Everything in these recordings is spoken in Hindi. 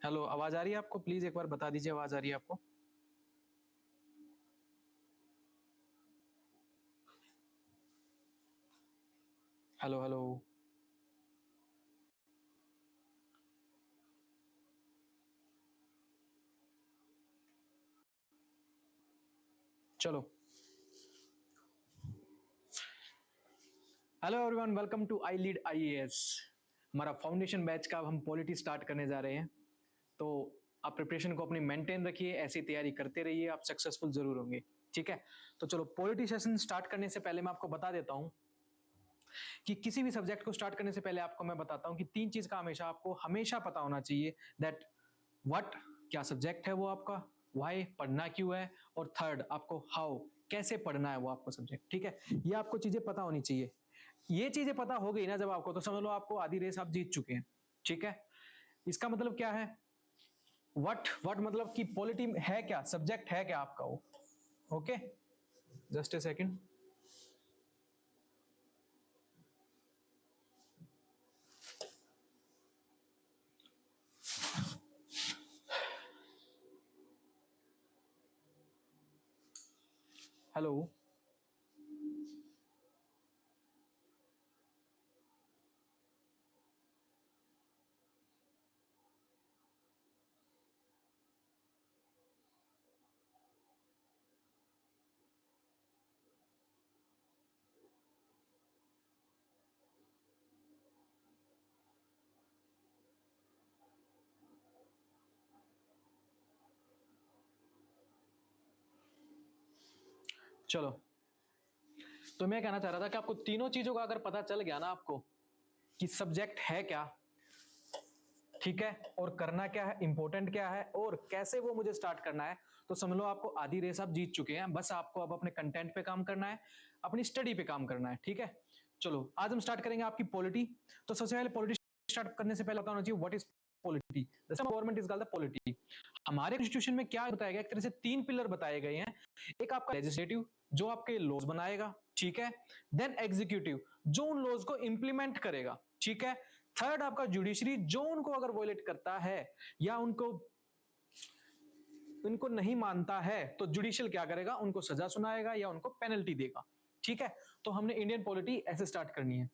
हेलो, आवाज आ रही है आपको? प्लीज एक बार बता दीजिए आवाज आ रही है आपको? Hello hello. चलो। Hello everyone, welcome to I lead IAS. हमारा फाउंडेशन बैच का अब हम पॉलिटी स्टार्ट करने जा रहे हैं। तो आप प्रिपरेशन को अपनी मेंटेन रखिए, ऐसी तैयारी करते रहिए, आप सक्सेसफुल जरूर होंगे। ठीक है, तो चलो पॉलिटी सेशन स्टार्ट करने से पहले मैं आपको बता देता हूं कि किसी भी सब्जेक्ट को स्टार्ट करने से पहले आपको मैं बताता हूं कि तीन चीज का हमेशा आपको हमेशा पता होना चाहिए। दैट व्हाट, क्या सब्जेक्ट है वो आपका, व्हाई, पढ़ना क्यों है, और थर्ड आपको हाउ, कैसे पढ़ना है वो आपको सब्जेक्ट। ठीक है, ये आपको चीजें पता होनी चाहिए। ये चीजें पता हो गई ना जब आपको, तो समझ लो आपको आधी रेस आप जीत चुके हैं। ठीक है, इसका मतलब क्या है? व्हाट मतलब कि पॉलिटी है क्या, सब्जेक्ट है क्या आपका वो। Okay, just a second. Hello. चलो, तो मैं कहना चाह रहा था कि आपको तीनों चीजों का अगर पता चल गया ना आपको कि सब्जेक्ट है क्या, ठीक है, और करना क्या है, इंपॉर्टेंट क्या है, और कैसे वो मुझे स्टार्ट करना है, तो समझ लो आपको आधी रेस आप जीत चुके हैं। बस आपको अब अपने कंटेंट पे काम करना है, अपनी स्टडी पे काम करना है। ठीक है, चलो आज हम स्टार्ट करेंगे आपकी पॉलिटी। तो सबसे पहले पॉलिटी स्टार्ट करने से पहले बताना चाहिए what is polity. Government is called the polity. हमारे कॉन्स्टिट्यूशन में क्या बताया गया, एक तरह से तीन पिलर बताए गए हैं। एक आपका लेजिस्लेटिव, जो आपके लॉज बनाएगा, ठीक है। देन एग्जीक्यूटिव, जो उन लॉज को इंप्लीमेंट करेगा, ठीक है। थर्ड आपका जुडिशरी, जो उनको अगर वॉयलेट करता है या उनको नहीं मानता है, तो जुडिशियल क्या करेगा, उनको सजा सुनाएगा या उनको पेनल्टी देगा। ठीक है, तो हमने इंडियन पॉलिटी ऐसे स्टार्ट करनी है।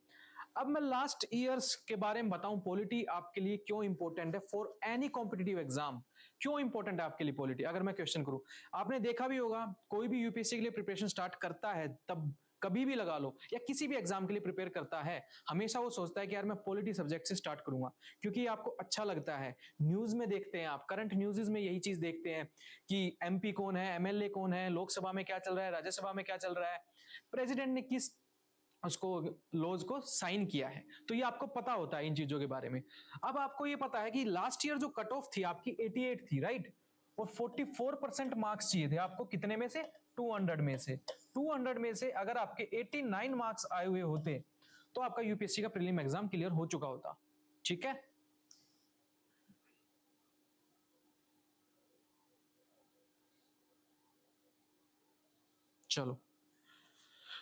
अब मैं लास्ट ईयर्स के बारे में बताऊं पॉलिटी आपके लिए क्यों इंपॉर्टेंट है फॉर एनी कॉम्पिटिटिव एग्जाम। क्यों इंपॉर्टेंट है आपके लिए पॉलिटी, अगर मैं क्वेश्चन करूं। आपने देखा भी होगा, कोई भी यूपीएससी के लिए प्रिपरेशन स्टार्ट करता है, तब कभी भी लगा लो, या किसी भी एग्जाम के लिए प्रिपेयर करता है, हमेशा वो सोचता है कि यार मैं पॉलिटी सब्जेक्ट से स्टार्ट करूंगा, क्योंकि आपको अच्छा लगता है। न्यूज में देखते हैं आप, करंट न्यूज़ में यही चीज देखते हैं कि एमपी कौन है, एमएलए कौन है, लोकसभा में क्या चल रहा है, राज्यसभा में क्या चल रहा है, प्रेसिडेंट ने किस उसको लॉज को साइन किया है। तो ये आपको पता होता है इन चीजों के बारे में। अब आपको ये पता है कि लास्ट ईयर जो कट ऑफ थी आपकी 88 थी, राइट, और 44% मार्क्स चाहिए थे आपको, कितने में से, 200 में से। 200 में से अगर आपके 89 मार्क्स आए हुए होते, तो आपका यूपीएससी का प्रीलिम एग्जाम क्लियर हो चुका होता। ठीक है, चलो,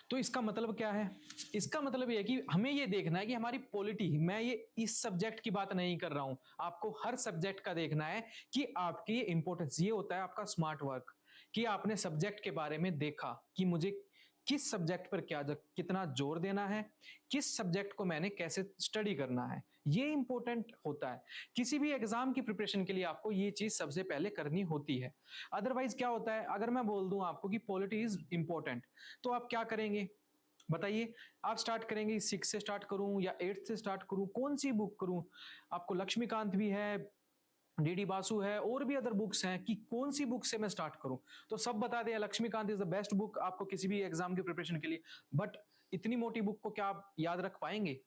तो इसका मतलब क्या है? इसका मतलब ये है कि हमें ये देखना है कि हमारी पॉलिटी, मैं ये इस सब्जेक्ट की बात नहीं कर रहा हूं, आपको हर सब्जेक्ट का देखना है कि आपकी इंपॉर्टेंस। ये होता है आपका स्मार्ट वर्क, कि आपने सब्जेक्ट के बारे में देखा कि मुझे किस सब्जेक्ट पर क्या कितना जोर देना है, किस सब्जेक्ट को मैंने कैसे स्टडी करना है। ये इंपॉर्टेंट होता है। किसी भी एग्जाम की प्रिपरेशन के लिए आपको ये चीज सबसे पहले करनी होती है। अदरवाइज क्या होता है, अगर मैं बोल दूं आपको कि पॉलिटी इज इंपॉर्टेंट, तो आप क्या करेंगे बताइए? आप स्टार्ट करेंगे 6 से स्टार्ट करूं या 8 से स्टार्ट करूं, कौन सी बुक करूं? आपको लक्ष्मीकांत भी है, डीडी बासु है, और भी अदर बुक्स हैं, कि कौन सी बुक से मैं स्टार्ट करूं। तो सब बता दें, Laxmikanth is the best book आपको किसी भी एग्जाम की प्रिपरेशन के लिए। बट इतनी मोटी बुक को क्या आप याद रख पाएंगे?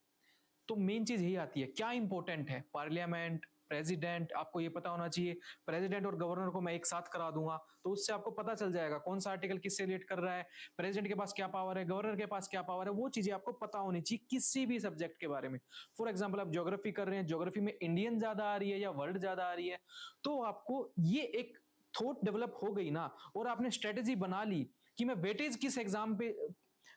तो मेन चीज यही आती है, क्या इंपॉर्टेंट है, पार्लियामेंट, प्रेसिडेंट, आपको ये पता होना चाहिए। प्रेसिडेंट और गवर्नर को मैं एक साथ करा दूंगा, तो उससे आपको पता चल जाएगा कौन सा आर्टिकल किससे रिलेट कर रहा है, प्रेसिडेंट के पास क्या पावर है, गवर्नर के पास क्या पावर है। वो चीजें आपको पता होनी चाहिए किसी भी सब्जेक्ट के बारे में। फॉर एग्जाम्पल आप ज्योग्राफी कर रहे हैं, ज्योग्राफी में इंडियन ज्यादा आ रही है या वर्ल्ड ज्यादा आ रही है, तो आपको ये एक थॉट डेवलप हो गई ना, और आपने स्ट्रेटेजी बना ली कि मैं वेटेज किस एग्जाम पे,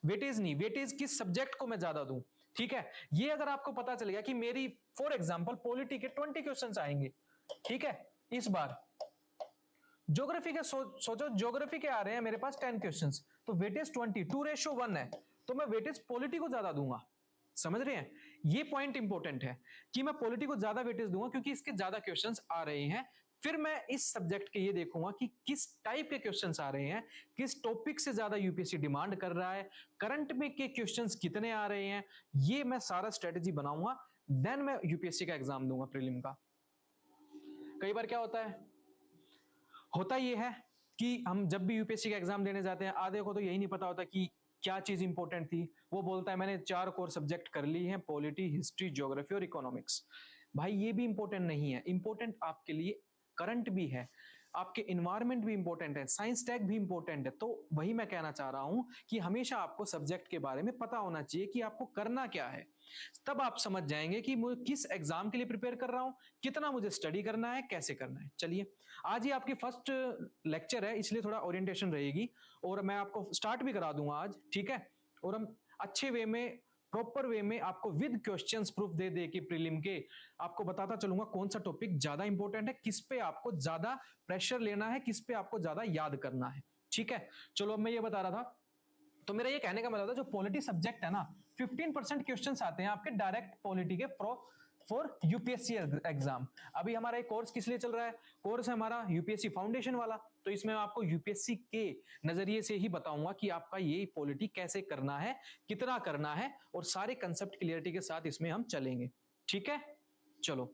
वेटेज नहीं, वेटेज किस सब्जेक्ट को मैं ज्यादा दूं। ठीक है, ये अगर आपको पता चल गया कि मेरी फॉर एग्जांपल पॉलिटी के 20 क्वेश्चंस आएंगे, ठीक है। इस बार ज्योग्राफी के सोचो ज्योग्राफी के आ रहे हैं मेरे पास 10 क्वेश्चंस, तो वेटेज 20, 2:1 है, तो मैं वेटेज पॉलिटी को ज्यादा दूंगा। समझ रहे हैं, ये पॉइंट इंपॉर्टेंट है कि मैं पॉलिटी को ज्यादा वेटेज दूंगा क्योंकि इसके ज्यादा क्वेश्चंस आ रहे हैं। फिर मैं इस सब्जेक्ट के ये देखूंगा कि किस टाइप के क्वेश्चंस आ रहे हैं, किस टॉपिक से ज्यादा यूपीएससी डिमांड कर रहा है, करंट में के क्वेश्चंस कितने आ रहे हैं, ये मैं सारा स्ट्रेटेजी बनाऊंगा, देन मैं यूपीएससी का एग्जाम दूंगा प्रीलिम का। कई बार क्या होता ये है कि हम जब भी यूपीएससी का एग्जाम देने जाते हैं, आधे को तो यही नहीं पता होता कि क्या चीज इंपॉर्टेंट थी। वो बोलता है मैंने 4 कोर सब्जेक्ट कर ली हैं, पॉलिटी, हिस्ट्री, ज्योग्राफी और इकोनॉमिक्स। भाई ये भी इंपॉर्टेंट नहीं है, इंपॉर्टेंट आपके लिए करंट भी है, आपके इन्वायरमेंट भी इंपॉर्टेंट है, साइंस टैग भी इंपॉर्टेंट है। तो वही मैं कहना चाह रहा हूं कि हमेशा आपको सब्जेक्ट के बारे में पता होना चाहिए कि आपको करना क्या है। तब आप समझ जाएंगे कि मैं किस एग्जाम के लिए प्रिपेयर कर रहा हूं, कितना मुझे स्टडी करना है, कैसे करना है। चलिए, आज ही आपकी फर्स्ट लेक्चर है, इसलिए थोड़ा ओरिएंटेशन रहेगी और मैं आपको स्टार्ट भी करा दूंगा आज, ठीक है। और हम अच्छे वे में, प्रॉपर वे में आपको विद क्वेश्चंस प्रूफ दे दे के प्रीलिम के आपको बताता चलूंगा कौन सा टॉपिक ज्यादा इंपॉर्टेंट है, किस पे आपको ज्यादा प्रेशर लेना है, किस पे आपको ज्यादा याद करना है। ठीक है, चलो अब मैं ये बता रहा था, तो मेरा ये कहने का मतलब था जो पॉलिटी सब्जेक्ट है ना, 15% क्वेश्चंस आते हैं आपके डायरेक्ट पॉलिटी के फॉर यूपीएससी एग्जाम। अभी हमारा एक कोर्स किस लिए चल रहा है, कोर्स है हमारा यूपीएससी फाउंडेशन वाला, तो इसमें मैं आपको यूपीएससी के नजरिए से ही बताऊंगा कि आपका ये पॉलिटी कैसे करना है, कितना करना है, और सारे कंसेप्ट क्लियरिटी के साथ इसमें हम चलेंगे। ठीक है, चलो,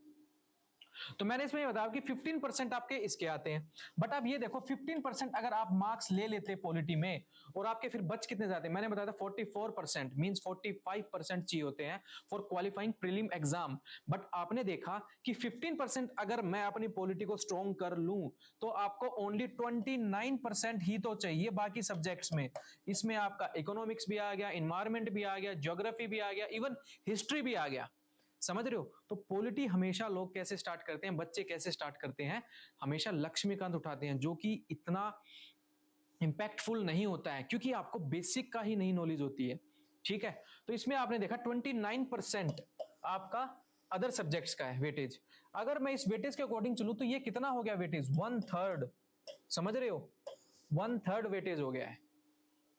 तो मैंने इसमें बताया कि 15% आपके इसके आते हैं, बट अब ये देखो 15% अगर आप मार्क्स ले लेते पॉलिटी में और आपके फिर बच कितने जाते हैं, मैंने बताया था 44%, मींस 45% चाहिए होते हैं for qualifying prelim exam. But आपने देखा कि 15% अगर मैं अपनी पॉलिटी को स्ट्रॉन्ग कर लूं तो आपको ओनली 29% ही तो चाहिए बाकी सब्जेक्ट्स में। इसमें आपका इकोनॉमिक्स भी आ गया, इन्वायरमेंट भी आ गया, ज्योग्राफी भी आ गया, इवन हिस्ट्री भी आ गया। समझ रहे हो, तो पॉलिटी हमेशा लोग कैसे स्टार्ट करते हैं, बच्चे कैसे स्टार्ट करते हैं, हमेशा लक्ष्मीकांत उठाते हैं, जो कि इतना इंपैक्टफुल नहीं होता है क्योंकि आपको बेसिक का ही नहीं नॉलेज होती है। ठीक है, तो इसमें आपने देखा 29% आपका अदर सब्जेक्ट्स का है वेटेज। अगर मैं इस वेटेज के अकॉर्डिंग चलूं तो ये कितना हो गया वेटेज, 1/3। समझ रहे हो, 1/3 वेटेज हो गया है।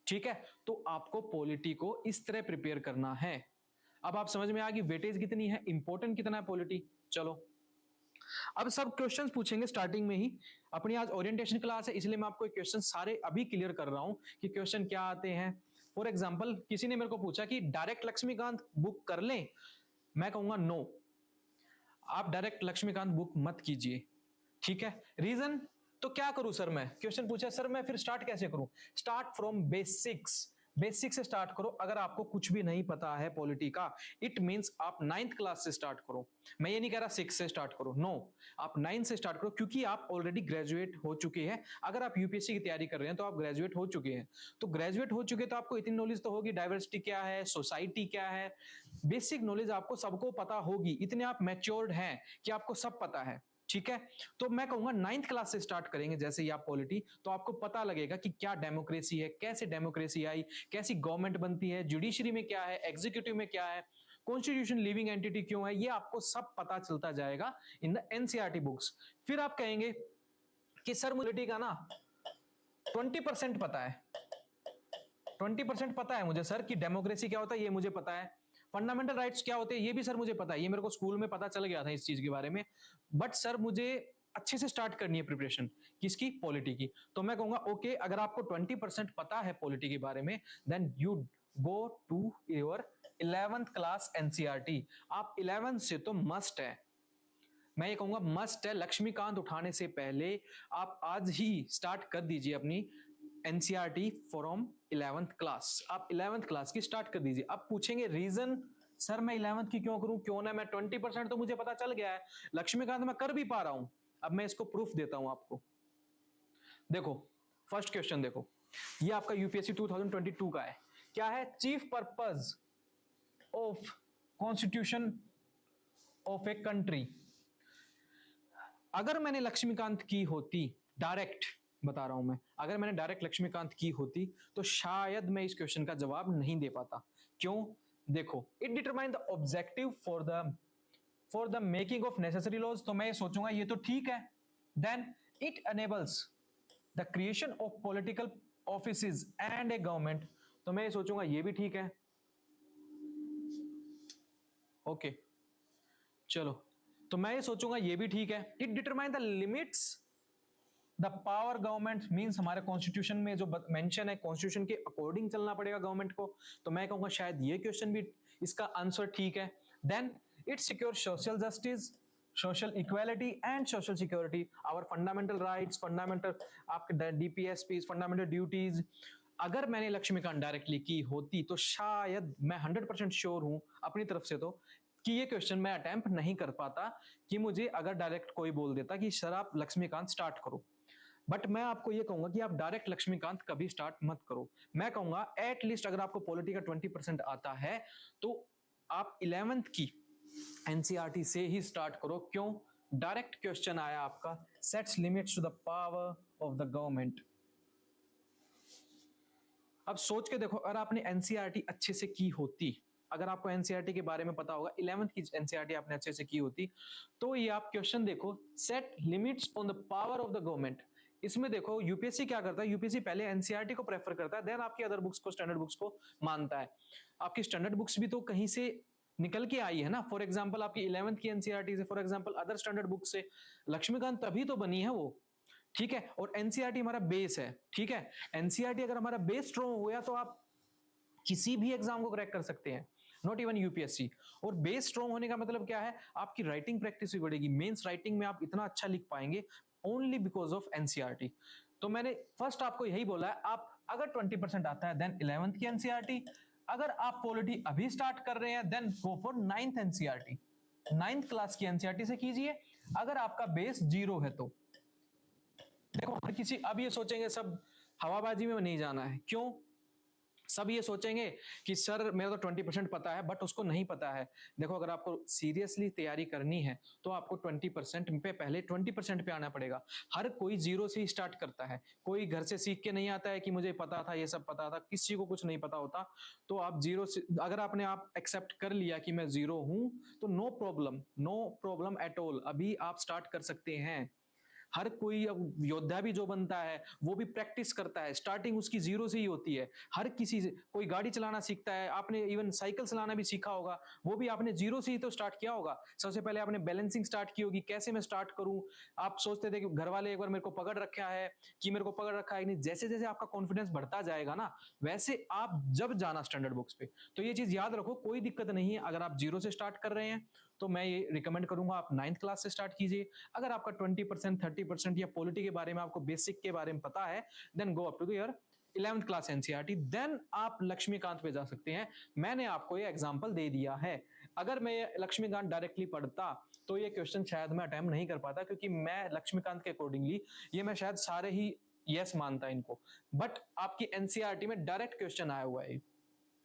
ठीक है, तो आपको पॉलिटी को इस तरह प्रिपेयर करना है। अब आप समझ में आ गई वेटेज कितनी है, इंपॉर्टेंट कितना है पॉलिटी। चलो, अब सब क्वेश्चंस पूछेंगे स्टार्टिंग में ही। अपनी आज ओरिएंटेशन क्लास है, इसलिए मैं आपको क्वेश्चन सारे अभी क्लियर कर रहा हूं कि क्वेश्चन क्या आते हैं। फॉर एग्जांपल, किसी ने मेरे को पूछा कि डायरेक्ट लक्ष्मीकांत बुक कर लें, मैं कहूंगा नो, आप डायरेक्ट लक्ष्मीकांत बुक मत कीजिए। ठीक है, रीजन तो क्या करूं सर, मैं क्वेश्चन पूछा सर मैं फिर स्टार्ट कैसे करूं, स्टार्ट फ्रॉम बेसिक्स, बेसिक से स्टार्ट करो। अगर आपको कुछ भी नहीं पता है पॉलिटी का, इट मींस आप 9th क्लास से स्टार्ट करो। मैं ये नहीं कह रहा 6 से स्टार्ट करो, नो, आप 9 से स्टार्ट करो, क्योंकि आप ऑलरेडी ग्रेजुएट हो चुके हैं। अगर आप यूपीएससी की तैयारी कर रहे हैं तो आप ग्रेजुएट हो चुके हैं, तो ग्रेजुएट हो चुके तो आपको इतनी नॉलेज तो होगी, डाइवर्सिटी क्या है, सोसाइटी क्या है, बेसिक नॉलेज आपको सबको पता होगी। इतने आप मैच्योर्ड हैं कि आपको सब पता है। ठीक है, तो मैं कहूंगा 9th क्लास से स्टार्ट करेंगे जैसे ही आप पॉलिटी, तो आपको पता लगेगा कि क्या डेमोक्रेसी है, कैसे डेमोक्रेसी आई, कैसी गवर्नमेंट बनती है, जुडिशरी में क्या है, एग्जीक्यूटिव में क्या है, कॉन्स्टिट्यूशन लिविंग एंटिटी क्यों है, ये आपको सब पता चलता जाएगा इन द एनसीईआरटी बुक्स। फिर आप कहेंगे कि सर पॉलिटी का ना 20% पता है, 20% पता है मुझे सर कि डेमोक्रेसी क्या होता है, ये मुझे पता है, फंडामेंटल राइट्स क्या होते हैं ये भी सर मुझे पता है, ये मेरे को स्कूल में पता चल गया था इस चीज के बारे में। बट सर मुझे अच्छे से स्टार्ट करनी है प्रिपरेशन, किसकी, पॉलिटी की। तो मैं कहूंगा ओके, अगर आपको 20% पता है पॉलिटी के बारे में, then you go to your 11th class NCERT. आप 11th से तो मस्ट है, मैं ये कहूंगा मस्ट है। लक्ष्मीकांत उठाने से पहले आप आज ही स्टार्ट कर दीजिए अपनी एनसीईआरटी फ्रॉम 11th क्लास, आप 11th क्लास की स्टार्ट कर दीजिए। अब पूछेंगे रीजन, सर मैं 11th की क्यों करूं, क्यों ना, मैं 20% तो मुझे पता चल गया है, लक्ष्मीकांत मैं कर भी पा रहा हूं। अब मैं इसको प्रूफ देता हूं आपको। देखो फर्स्ट क्वेश्चन देखो, ये आपका यूपीएससी 2022 का है। क्या है, chief purpose of constitution of a country. अगर मैंने लक्ष्मीकांत की होती, डायरेक्ट बता रहा हूं मैं, अगर मैंने डायरेक्ट लक्ष्मीकांत की होती तो शायद मैं इस क्वेश्चन का जवाब नहीं दे पाता। क्यों, देखो, it determine the objective for the for the making of necessary laws, तो मैं ये सोचूंगा ये तो ठीक है. Then it enables the creation of political offices and a government, तो मैं ये सोचूंगा ये भी ठीक है. ओके चलो, तो मैं ये सोचूंगा ये भी ठीक है. It determine the limits the power government, means हमारे कॉन्स्टिट्यूशन में जो मेंशन है कॉन्स्टिट्यूशन के अकॉर्डिंग चलना पड़ेगा गवर्नमेंट को, तो मैं कहूंगा शायद ये क्वेश्चन भी इसका आंसर ठीक है. Then it secure social justice, social equality and social security, our fundamental rights, fundamental आपके डीपीएसपी, फंडामेंटल ड्यूटीज. अगर मैंने लक्ष्मीकांत डायरेक्टली की होती तो शायद मैं 100% श्योर हूं अपनी तरफ से तो कि ये क्वेश्चन मैं अटेम्प्ट नहीं कर पाता, कि मुझे अगर डायरेक्ट कोई बोल देता कि सर आप लक्ष्मीकांत स्टार्ट करो. बट मैं आपको ये कहूंगा कि आप डायरेक्ट लक्ष्मीकांत कभी स्टार्ट मत करो. मैं कहूंगा एटलीस्ट अगर आपको पॉलिटी का 20% आता है तो आप 11th की एनसीईआरटी से ही स्टार्ट करो. क्यों? डायरेक्ट क्वेश्चन आया आपका, sets limits to the power of the government. अब सोच के देखो, अगर आपने एनसीईआरटी अच्छे से की होती, अगर आपको एनसीईआरटी के बारे में पता होगा, 11th की एनसीईआरटी आपने अच्छे से की होती, तो ये आप क्वेश्चन देखो, set limits on the power of the government. इसमें देखो यूपीएससी क्या करता है, यूपीएससी पहले एनसीईआरटी को प्रेफर करता है, देन आपकी अदर बुक्स को, स्टैंडर्ड बुक्स को मानता है. आपकी स्टैंडर्ड बुक्स भी तो कहीं से निकल के आई है ना. फॉर एग्जांपल आपकी 11th की एनसीईआरटी से, for example other standard book से लक्ष्मीकांत तभी तो बनी है वो, ठीक है. और एनसीईआरटी हमारा बेस है, ठीक है. एनसीईआरटी अगर हमारा बेस स्ट्रॉन्ग हुआ तो आप किसी भी एग्जाम को क्रैक कर सकते हैं, नॉट इवन यूपीएससी. और बेस स्ट्रॉन्ग होने का मतलब क्या है, आपकी राइटिंग प्रैक्टिस भी बढ़ेगी. मेंस राइटिंग में आप इतना अच्छा लिख पाएंगे ओनली बिकॉज ऑफ एनसीईआरटी. तो मैंने फर्स्ट आपको यही बोला है, आप अगर 20% आता है देन 11th की एनसीईआरटी. अगर आप पॉलिटी अभी स्टार्ट कर रहे हैं then go for 9th NCERT, 9th class की एनसीईआरटी से कीजिए. अगर आपका बेस 0 है तो देखो, हर किसी अब ये सोचेंगे सब हवाबाजी में नहीं जाना है. क्यों? सब ये सोचेंगे कि सर मेरा तो 20% पता है, बट उसको नहीं पता है. देखो, अगर आपको सीरियसली तैयारी करनी है तो आपको 20% पे पहले 20% पे आना पड़ेगा. हर कोई 0 से ही स्टार्ट करता है. कोई घर से सीख के नहीं आता है कि मुझे पता था, ये सब पता था. किसी को कुछ नहीं पता होता. तो आप 0 से, अगर आपने आप एक्सेप्ट कर लिया कि मैं 0 हूं, तो no problem, no problem at all, अभी आप स्टार्ट कर सकते हैं. हर कोई अब योद्धा भी जो बनता है वो भी प्रैक्टिस करता है, स्टार्टिंग उसकी 0 से ही होती है. हर किसी से, कोई गाड़ी चलाना सीखता है, आपने इवन साइकिल चलाना भी सीखा होगा, वो भी आपने 0 से ही तो स्टार्ट किया होगा. सबसे पहले आपने बैलेंसिंग स्टार्ट की होगी, कैसे मैं स्टार्ट करूं. आप सोचते थे कि घर वाले एक बार मेरे को पकड़ रखा है, कि मेरे को पकड़ रखा है नहीं. जैसे जैसे आपका कॉन्फिडेंस बढ़ता जाएगा ना, वैसे आप जब जाना स्टैंडर्ड बुक्स पे, तो ये चीज याद रखो, कोई दिक्कत नहीं है. अगर आप 0 से स्टार्ट कर रहे हैं तो मैं ये रिकमेंड करूंगा आप 9th क्लास से स्टार्ट कीजिए. अगर आपका 20%, 30% या पॉलिटी के बारे में, आपको बेसिक के बारे में पता है, then go up to your 11th class NCERT, then आप लक्ष्मीकांत पे जा सकते हैं. मैंने आपको ये एग्जांपल दे दिया है. अगर मैं लक्ष्मीकांत डायरेक्टली पढ़ता तो ये क्वेश्चन शायद मैं अटेम्प्ट नहीं कर पाता, क्योंकि मैं लक्ष्मीकांत के अकॉर्डिंगली ये मैं शायद सारे ही यस मानता इनको. बट आपकी एनसीईआरटी में डायरेक्ट क्वेश्चन आया हुआ है.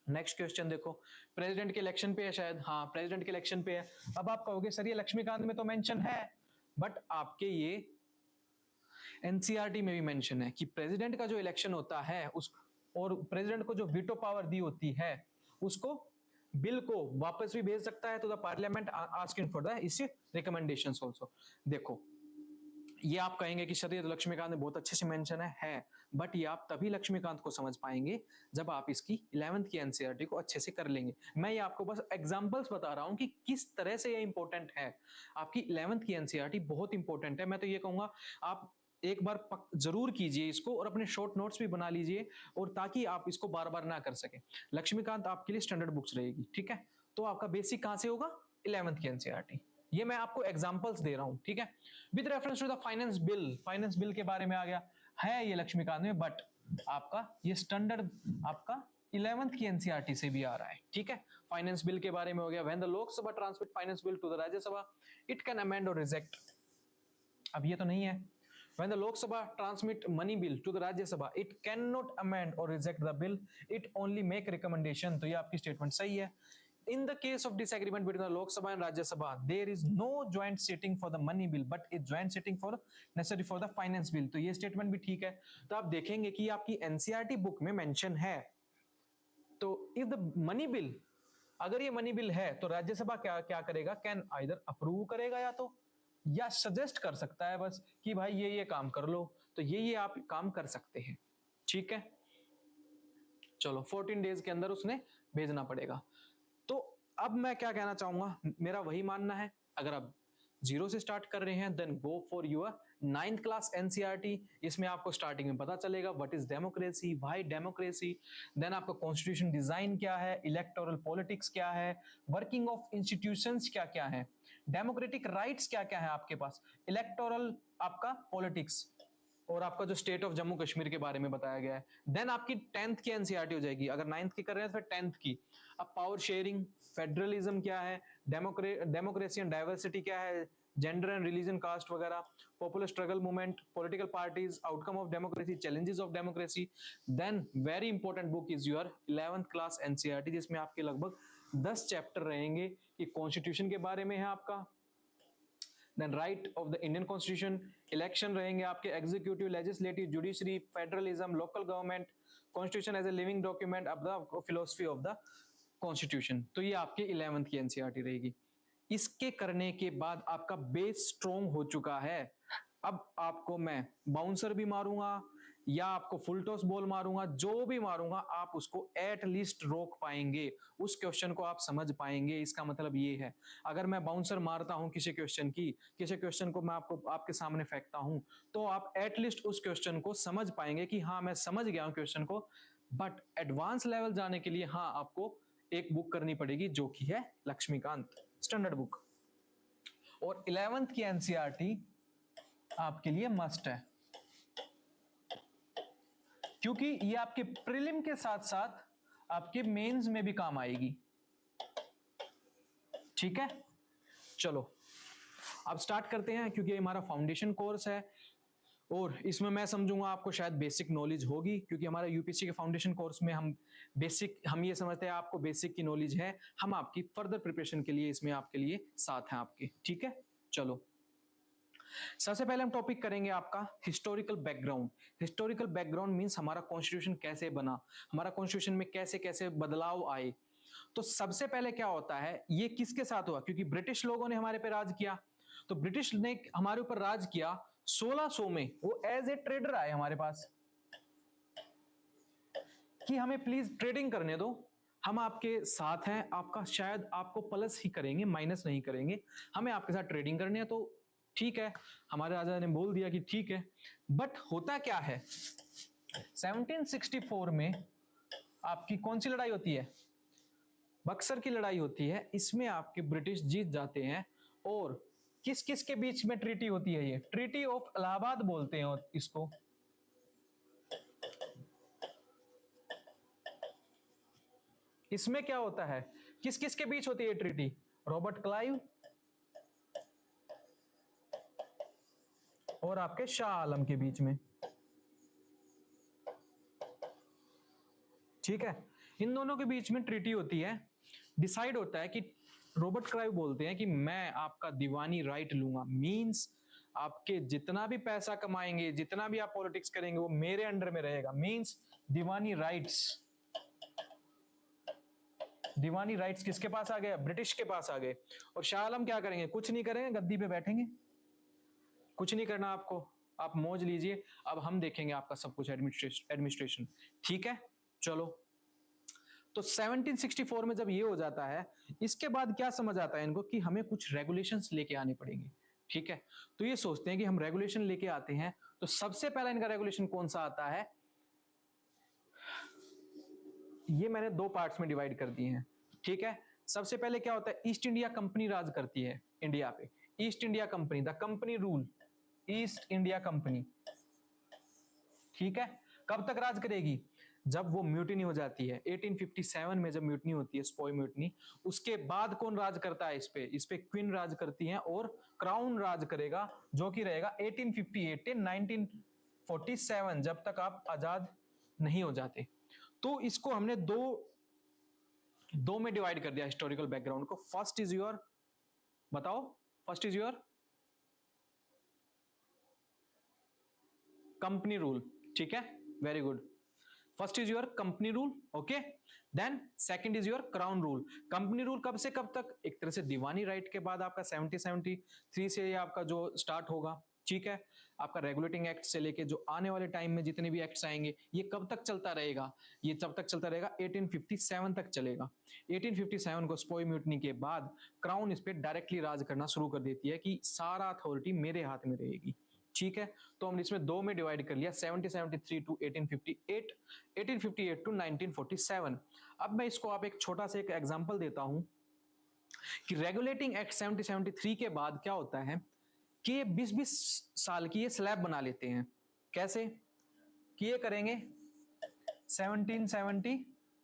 नेक्स्ट क्वेश्चन देखो, प्रेसिडेंट के इलेक्शन पे है शायद, हाँ प्रेसिडेंट के इलेक्शन पे है. अब आप कहोगे सर ये लक्ष्मीकांत में तो मेंशन है, बट आपके ये एनसीईआरटी में भी मेंशन है कि प्रेसिडेंट का जो इलेक्शन होता है उस, और प्रेसिडेंट को जो वीटो पावर दी होती है, उसको बिल को वापस भी भेज सकता है to the parliament asking for the its recommendations also. देखो, ये आप कहेंगे कि सर ये तो लक्ष्मीकांत में बहुत अच्छे से मेंशन है, बट ये आप तभी लक्ष्मीकांत को समझ पाएंगे जब आप इसकी 11th की एनसीईआरटी को अच्छे से कर लेंगे. मैं ये आपको बस एग्जांपल्स बता रहा हूं कि किस तरह से ये इंपॉर्टेंट है. आपकी 11th की एनसीईआरटी बहुत इंपॉर्टेंट है. मैं तो ये कहूंगा आप एक बार जरूर कीजिए इसको, और अपने शॉर्ट नोट्स भी बना लीजिए, और ताकि आप इसको बार बार ना कर सके. लक्ष्मीकांत आपके लिए स्टैंडर्ड बुक्स रहेगी, ठीक है. तो आपका बेसिक कहां से होगा, 11th की एनसीईआरटी. ये मैं आपको एग्जांपल्स दे रहा हूं, ठीक है. With reference to the finance bill, finance bill के बारे में आ गया है ये लक्ष्मीकांत में, बट आपका ये स्टैंडर्ड आपका 11th की एनसीईआरटी से भी आ रहा है, ठीक है. फाइनेंस बिल के बारे में हो गया, when the Lok Sabha transmit finance bill to the Rajya Sabha it can amend or reject. अब ये तो नहीं है. When the Lok Sabha transmit money bill to the Rajya Sabha, it cannot amend or reject the bill. It only make recommendation. तो ये आपकी स्टेटमेंट सही है. In the case of disagreement between the Lok Sabha and Rajya Sabha, there is no joint sitting for the money bill, but a joint sitting for necessary for the finance bill. तो ये स्टेटमेंट भी ठीक है. तो आप देखेंगे कि आपकी एनसीईआरटी बुक में मेंशन है. तो if the money bill अगर ये मनी बिल है तो राज्यसभा क्या क्या करेगा, कैन आइदर अप्रूव करेगा या सजेस्ट कर सकता है बस कि भाई ये काम कर लो, तो ये आप काम कर सकते हैं। ठीक है, चलो 14 डेज के अंदर उसने भेजना पड़ेगा। तो अब मैं क्या कहना चाहूंगा, मेरा वही मानना है, अगर आप जीरो से स्टार्ट कर रहे हैं then go for your 9th class NCERT. इसमें आपको स्टार्टिंग में पता चलेगा what is democracy, why democracy, then आपका कॉन्स्टिट्यूशन डिजाइन क्या है, इलेक्टोरल पॉलिटिक्स क्या है, वर्किंग ऑफ इंस्टीट्यूशंस क्या क्या है, डेमोक्रेटिक राइट्स क्या क्या है आपके पास, इलेक्टोरल आपका पॉलिटिक्स, और आपका जो स्टेट ऑफ जम्मू कश्मीर के बारे में बताया गया है। देन आपकी 10th की एनसीईआरटी हो जाएगी, अगर 9th की कर रहे हैं तो फिर 10th की। अब पावर शेयरिंग, फेडरलिज्म क्या है, डेमोक्रेसी एंड डाइवर्सिटी क्या है, जेंडर एंड रिलीजन, कास्ट वगैरह, popular struggle movement, political parties, outcome of democracy, challenges of democracy. Then very important book is your 11th class NCERT, जिसमें आपके लगभग 10 चैप्टर रहेंगे कि कॉन्स्टिट्यूशन के बारे में है आपका, then right of the Indian constitution, election रहेंगे आपके, executive, legislative, judiciary, federalism, local government, constitution as a living document of the philosophy of the constitution. तो ये आपकी 11th की एनसीईआरटी रहेगी। इसके करने के बाद आपका बेस स्ट्रॉन्ग हो चुका है। अब आपको मैं बाउंसर भी मारूंगा या आपको फुल टॉस बॉल मारूंगा, जो भी मारूंगा आप उसको एट लीस्ट रोक पाएंगे, उस क्वेश्चन को आप समझ पाएंगे। इसका मतलब ये है, अगर मैं बाउंसर मारता हूं किसी क्वेश्चन को मैं आपके सामने फेंकता हूं, तो आप एट लीस्ट उस क्वेश्चन को समझ पाएंगे कि हाँ मैं समझ गया हूं क्वेश्चन को। बट एडवांस लेवल जाने के लिए हाँ आपको एक बुक करनी पड़ेगी, जो कि है लक्ष्मीकांत स्टैंडर्ड बुक। और 11th की एनसीईआरटी आपके लिए मस्ट है, क्योंकि ये आपके प्रीलिम के साथ साथ आपके मेंस में भी काम आएगी। ठीक है, चलो अब स्टार्ट करते हैं, क्योंकि ये हमारा फाउंडेशन कोर्स है और इसमें मैं समझूंगा आपको शायद बेसिक नॉलेज होगी, क्योंकि हमारा यूपीएससी के फाउंडेशन कोर्स में हम ये समझते हैं आपको बेसिक की नॉलेज है, हम आपकी फर्दर प्रिपरेशन के लिए इसमें आपके लिए साथ हैं आपके। ठीक है, चलो सबसे पहले हम टॉपिक करेंगे आपका historical background. Historical background means हमारा कॉन्स्टिट्यूशन कैसे बना, हमारा कॉन्स्टिट्यूशन में कैसे कैसे बदलाव आए। तो सबसे पहले क्या होता है, ये किसके साथ हुआ, क्योंकि ब्रिटिश लोगों ने हमारे पे राज किया, तो ब्रिटिश ने हमारे ऊपर राज किया 1600 में, वो एज ए ट्रेडर आए हमारे पास कि हमें प्लीज ट्रेडिंग करने दो, हम आपके साथ हैं, आपका शायद आपको प्लस ही करेंगे, माइनस नहीं करेंगे, हमें आपके साथ ट्रेडिंग करनी है। तो ठीक है, हमारे राजा ने बोल दिया कि ठीक है। बट होता क्या है, 1764 में आपकी कौन सी लड़ाई होती है, बक्सर की लड़ाई होती है। इसमें आपके ब्रिटिश जीत जाते हैं, और किस किस के बीच में ट्रीटी होती है, ये ट्रीटी ऑफ इलाहाबाद बोलते हैं इसको। इसमें क्या होता है, किस किस के बीच होती है ट्रीटी, रॉबर्ट क्लाइव और आपके शाह आलम के बीच में। ठीक है, इन दोनों के बीच में ट्रीटी होती है, डिसाइड होता है कि रॉबर्ट क्लाइव बोलते हैं कि मैं आपका दीवानी राइट लूंगा, मींस आपके जितना भी पैसा कमाएंगे, जितना भी आप पॉलिटिक्स करेंगे, वो मेरे अंडर में रहेगा, मींस दीवानी राइट्स। दीवानी राइट्स किसके पास आ गए, ब्रिटिश के पास आ गए। और शाह आलम क्या करेंगे, कुछ नहीं करेंगे, गद्दी पे बैठेंगे, कुछ नहीं करना आपको, आप मौज लीजिए, अब हम देखेंगे आपका सब कुछ एडमिनिस्ट्रेशन। ठीक है, चलो तो 1764 में जब ये हो जाता है, इसके बाद क्या समझ आता है इनको कि हमें कुछ रेगुलेशंस लेके आने पड़ेंगे। ठीक है, तो ये सोचते हैं कि हम रेगुलेशन लेके आते हैं, तो सबसे पहला इनका रेगुलेशन कौन सा आता है, ये मैंने दो पार्ट्स में डिवाइड कर दिए हैं। ठीक है, सबसे पहले क्या होता है, ईस्ट इंडिया कंपनी राज करती है इंडिया पे, east India company, the company rule, east India company. ठीक है, कब तक राज करेगी, जब वो म्यूटिनी हो जाती है 1857 में, जब म्यूटिनी होती है, स्पॉय म्यूटिनी, उसके बाद कौन राज करता है इस पे क्वीन राज करती है, और क्राउन राज करेगा, जो कि रहेगा 1858 से 1947, जब तक आप आजाद नहीं हो जाते। तो इसको हमने दो में डिवाइड कर दिया हिस्टोरिकल बैकग्राउंड को। फर्स्ट इज योर, बताओ, first is your company rule. ठीक है, very good. First is your company rule, okay, then second is your crown rule. Company rule कब से कब तक? एक तरह से दीवानी राइट के बाद आपका 70-73 से ये आपका जो स्टार्ट होगा, ठीक है। आपका रेगुलेटिंग एक्ट से लेके जो आने वाले टाइम में जितने भी एक्ट्स आएंगे, ये कब तक चलता रहेगा? ये तब तक चलता रहेगा 1857 तक चलेगा। 1857 को स्पोई म्यूटनी के बाद क्राउन इस पे डायरेक्टली राज करना शुरू कर देती है कि सारा अथॉरिटी मेरे हाथ में रहेगी, ठीक है। तो हमने इसमें दो में डिवाइड कर लिया, 1773 टू 1858, 1858 टू 1947। अब मैं इसको आप एक छोटा सा एक एग्जांपल देता हूं कि रेगुलेटिंग एक्ट 1773 के बाद क्या होता है कि ये 20-20 साल की ये स्लैब बना लेते हैं। कैसे कि ये करेंगे 1770,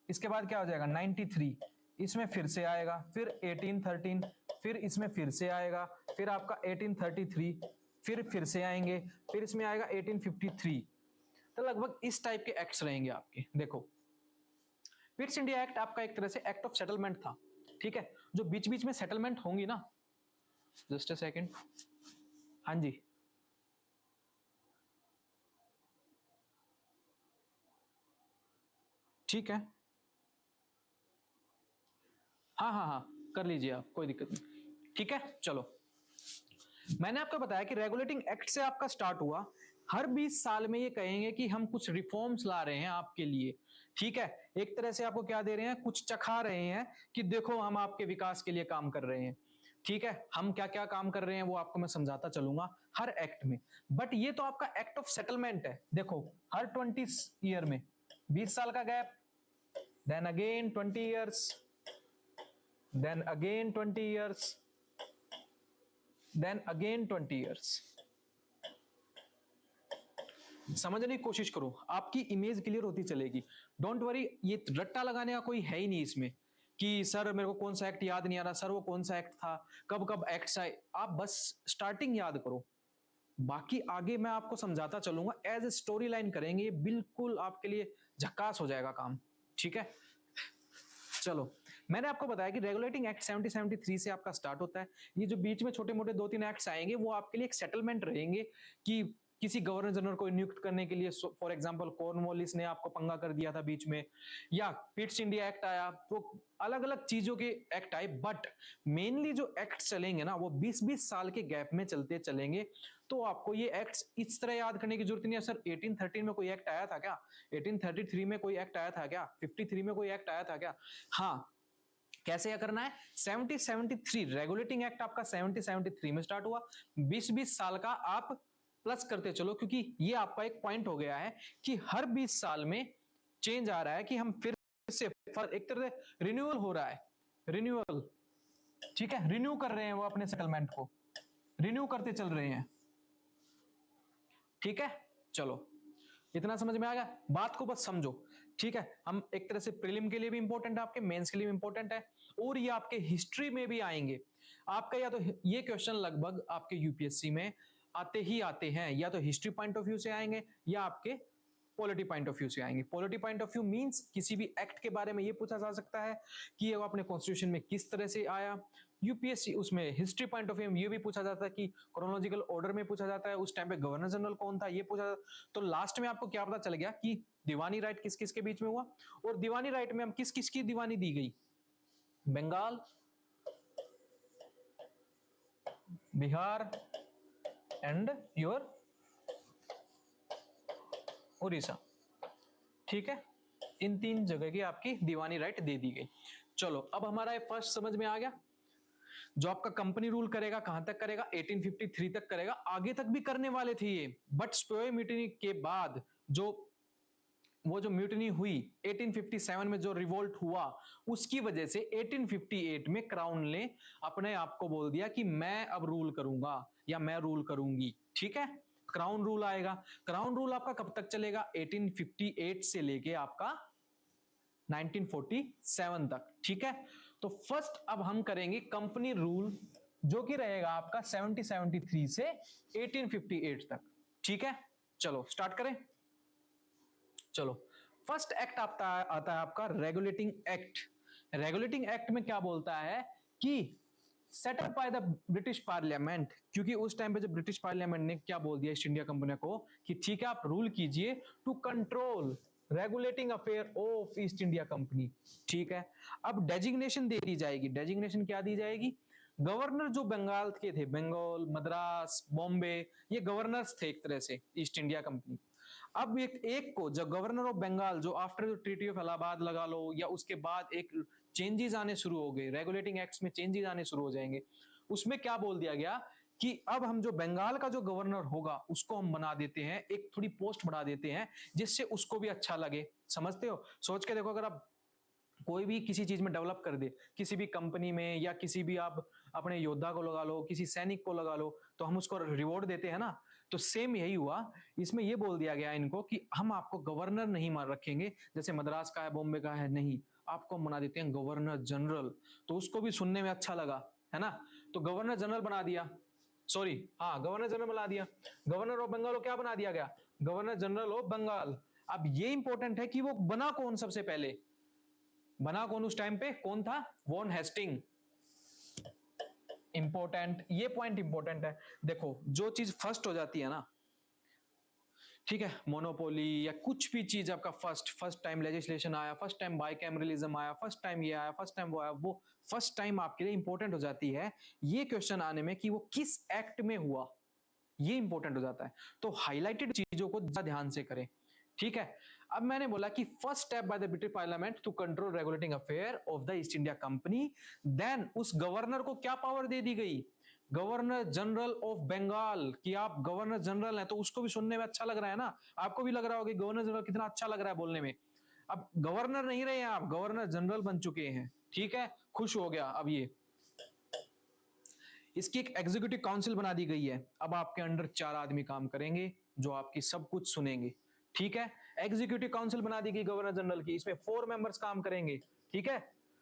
इसके बाद क्या हो जाएगा 93, इसमें फिर से आएगा, फिर 1813, फिर इसमें फिर से आएगा, फिर आपका 1833, फिर से आएंगे, फिर इसमें आएगा 1853। तो लगभग इस टाइप के एक्ट्स रहेंगे आपके। देखो पिट्स इंडिया एक्ट आपका एक तरह से एक्ट ऑफ सेटलमेंट था, ठीक है। जो बीच बीच में सेटलमेंट होंगी ना, जस्ट अ सेकंड, हाँ जी, ठीक है, हाँ हाँ हाँ कर लीजिए आप, कोई दिक्कत नहीं, ठीक है। चलो मैंने आपको बताया कि रेगुलेटिंग एक्ट से आपका स्टार्ट हुआ, हर 20 साल में ये कहेंगे कि हम कुछ रिफॉर्म्स ला रहे हैं आपके लिए, ठीक है। एक तरह से आपको क्या दे रहे हैं, कुछ चखा रहे हैं कि देखो हम आपके विकास के लिए काम कर रहे हैं, ठीक है। हम क्या क्या काम कर रहे हैं वो आपको मैं समझाता चलूंगा हर एक्ट में। बट ये तो आपका एक्ट ऑफ सेटलमेंट है। देखो हर 20 ईयर में 20 साल का gap, then again 20 years, then again 20 years, then again 20 years. समझने की कोशिश करो, आपकी इमेज क्लियर होती चलेगी। डोंट वरी, ये रट्टा लगाने का कोई है ही नहीं इसमें कि सर मेरे को कौन सा एक्ट याद नहीं आ रहा, सर वो कौन सा एक्ट था, कब कब एक्ट्स आए। आप बस स्टार्टिंग याद करो, बाकी आगे मैं आपको समझाता चलूंगा, एज ए स्टोरी लाइन करेंगे, बिल्कुल आपके लिए झकास हो जाएगा काम, ठीक है। चलो मैंने आपको बताया कि रेगुलेटिंग एक्ट 1773 से आपका स्टार्ट होता है। ये जो बीच में छोटे मोटे 2-3 एक्ट्स आएंगे वो आपके लिए एक सेटलमेंट रहेंगे कि किसी गवर्नर जनरल को नियुक्त करने के लिए, फॉर एग्जांपल कॉर्नवालिस ने आपको पंगा कर दिया था बीच में, या पिट्स इंडिया एक्ट आया, तो अलग अलग चीजों के एक्ट आए। बट मेनली जो एक्ट चलेंगे ना वो 20-20 साल के गैप में चलते चलेंगे। तो आपको ये एक्ट्स इस तरह याद करने की जरूरत नहीं है, सर 1813 में कोई एक्ट आया था क्या, 1833 में कोई एक्ट आया था क्या, 53 में कोई एक्ट आया था क्या। हाँ, कैसे क्या करना है, 70-73 रेगुलेटिंग एक्ट आपका 70-73 में स्टार्ट हुआ, 20-20 साल का आप प्लस करते चलो, क्योंकि ये आपका एक पॉइंट हो गया है कि हर 20 साल में चेंज आ रहा है कि हम फिर से एक तरह से रिन्यूअल हो रहा है, रिन्यूअल, ठीक है, रिन्यू कर रहे हैं वो अपने सेटलमेंट को, रिन्यू करते चल रहे हैं, ठीक है। चलो इतना समझ में आ गया, बात को बस समझो, ठीक है। हम एक तरह से प्रीलिम के लिए भी इंपॉर्टेंट है, आपके मेंस के लिए भी इंपॉर्टेंट है, और ये आपके हिस्ट्री में भी आएंगे आपका, या तो ये क्वेश्चन लगभग आपके यूपीएससी में आते ही आते हैं, या तो हिस्ट्री पॉइंट ऑफ व्यू से आएंगे या आपके पॉलिटी पॉइंट ऑफ व्यू से आएंगे। Polity point of view means किसी भी एक्ट के बारे में ये पूछा जा सकता है कि वो अपने कॉन्स्टिट्यूशन में किस तरह से आया। यूपीएससी उसमें हिस्ट्री पॉइंट ऑफ व्यू ये भी पूछा जाता है कि क्रोनोलॉजिकल ऑर्डर में पूछा जाता है, उस टाइम पे गवर्नर जनरल कौन था ये पूछा जाता। तो लास्ट में आपको क्या पता चल गया कि दीवानी राइट किस किस के बीच में हुआ, और दीवानी राइट में हम किस किस की दीवानी दी गई, बंगाल, बिहार एंड योर उड़ीसा, ठीक है। इन 3 जगह की आपकी दीवानी राइट दे दी गई। चलो अब हमारा ये फर्स्ट समझ में आ गया, जो आपका कंपनी रूल करेगा कहां तक करेगा, 1853 तक करेगा, आगे तक भी करने वाले थे ये, बट स्पोय म्यूटिनी के बाद वो जो म्यूटिनी हुई 1857 में, जो रिवोल्ट हुआ, उसकी वजह से 1858 में क्राउन ने अपने आप को बोल दिया कि मैं अब रूल करूंगा या मैं रूल करूंगी, ठीक है। क्राउन रूल आएगा। क्राउन रूल आपका कब तक चलेगा, 1858 से लेके आपका 1947 तक, ठीक है। तो फर्स्ट अब हम करेंगे कंपनी रूल, जो कि रहेगा आपका 1773 से 1858 तक, ठीक है। चलो स्टार्ट करें। चलो फर्स्ट एक्ट आता है आपका रेगुलेटिंग एक्ट। रेगुलेटिंग एक्ट में क्या बोलता है कि set up by the British parliament, क्योंकि उस टाइम पे जो ब्रिटिश पार्लियामेंट ने क्या बोल दिया ईस्ट इंडिया कंपनी को कि ठीक है आप रूल कीजिए to control regulating affair of East India company. ठीक है, अब डेजिग्नेशन दे दी जाएगी। डेजिग्नेशन क्या दी जाएगी? गवर्नर जो बंगाल के थे, बंगाल, मद्रास, बॉम्बे, ये गवर्नर्स थे एक तरह से ईस्ट इंडिया कंपनी। अब एक को जब गवर्नर ऑफ बंगाल, जो आफ्टर ट्रीटी ऑफ इलाहाबाद लगा लो या उसके बाद एक चेंजेस आने शुरू हो गए, रेगुलेटिंग एक्ट्स में चेंजेस आने शुरू हो जाएंगे। उसमें क्या बोल दिया गया कि अब हम जो बंगाल का जो गवर्नर होगा उसको हम बना देते हैं, एक थोड़ी पोस्ट बढ़ा देते हैं जिससे उसको भी अच्छा लगे। समझते हो? सोच के देखो, अगर आप कोई भी किसी चीज में डेवलप कर दे, किसी भी कंपनी में, या किसी भी आप अपने योद्धा को लगा लो, किसी सैनिक को लगा लो, तो हम उसको रिवॉर्ड देते हैं ना। तो सेम यही हुआ, इसमें ये बोल दिया गया इनको कि हम आपको गवर्नर नहीं मान रखेंगे जैसे मद्रास का है, बॉम्बे का है, नहीं, आपको हम बना देते हैं गवर्नर जनरल। तो उसको भी सुनने में अच्छा लगा, है ना। तो गवर्नर जनरल बना दिया, सॉरी, हाँ, गवर्नर जनरल बना दिया। गवर्नर ऑफ बंगाल को क्या बना दिया गया? Governor general of Bengal. अब ये इंपॉर्टेंट है कि वो बना कौन सबसे पहले, बना कौन उस टाइम पे, कौन था? Warren Hastings. इंपॉर्टेंट, ये पॉइंट इंपॉर्टेंट है। देखो, जो चीज फर्स्ट हो जाती है ना, ठीक है, मोनोपोली या कुछ भी चीज आपका फर्स्ट टाइम लेजिस्लेशन आया, फर्स्ट टाइम बाइकैमरलिज्म आया, फर्स्ट टाइम ये आया, फर्स्ट टाइम वो आया, वो फर्स्ट टाइम आपके लिए इंपॉर्टेंट हो जाती है ये क्वेश्चन आने में कि वो किस एक्ट में हुआ, ये इंपॉर्टेंट हो जाता है। तो हाईलाइटेड चीजों को ध्यान से करें। ठीक है, अब मैंने बोला कि first step by the British parliament to control regulating affair of the East India company, then उस गवर्नर को क्या पावर दे दी गई? गवर्नर जनरल ऑफ बंगाल, कि आप गवर्नर जनरल हैं, तो उसको भी सुनने में अच्छा लग रहा है ना, आपको भी लग रहा होगा कि गवर्नर जनरल कितना अच्छा लग रहा है बोलने में। अब गवर्नर नहीं रहे हैं आप, गवर्नर जनरल बन चुके हैं। ठीक है, खुश हो गया। अब ये इसकी एक एग्जीक्यूटिव काउंसिल बना दी गई है। अब आपके अंडर 4 आदमी काम करेंगे जो आपकी सब कुछ सुनेंगे। ठीक है, एग्जीक्यूटिव काउंसिल बना दी गई गवर्नर जनरल की, इसमें 4 मेंबर्स काम करेंगे। ठीक है,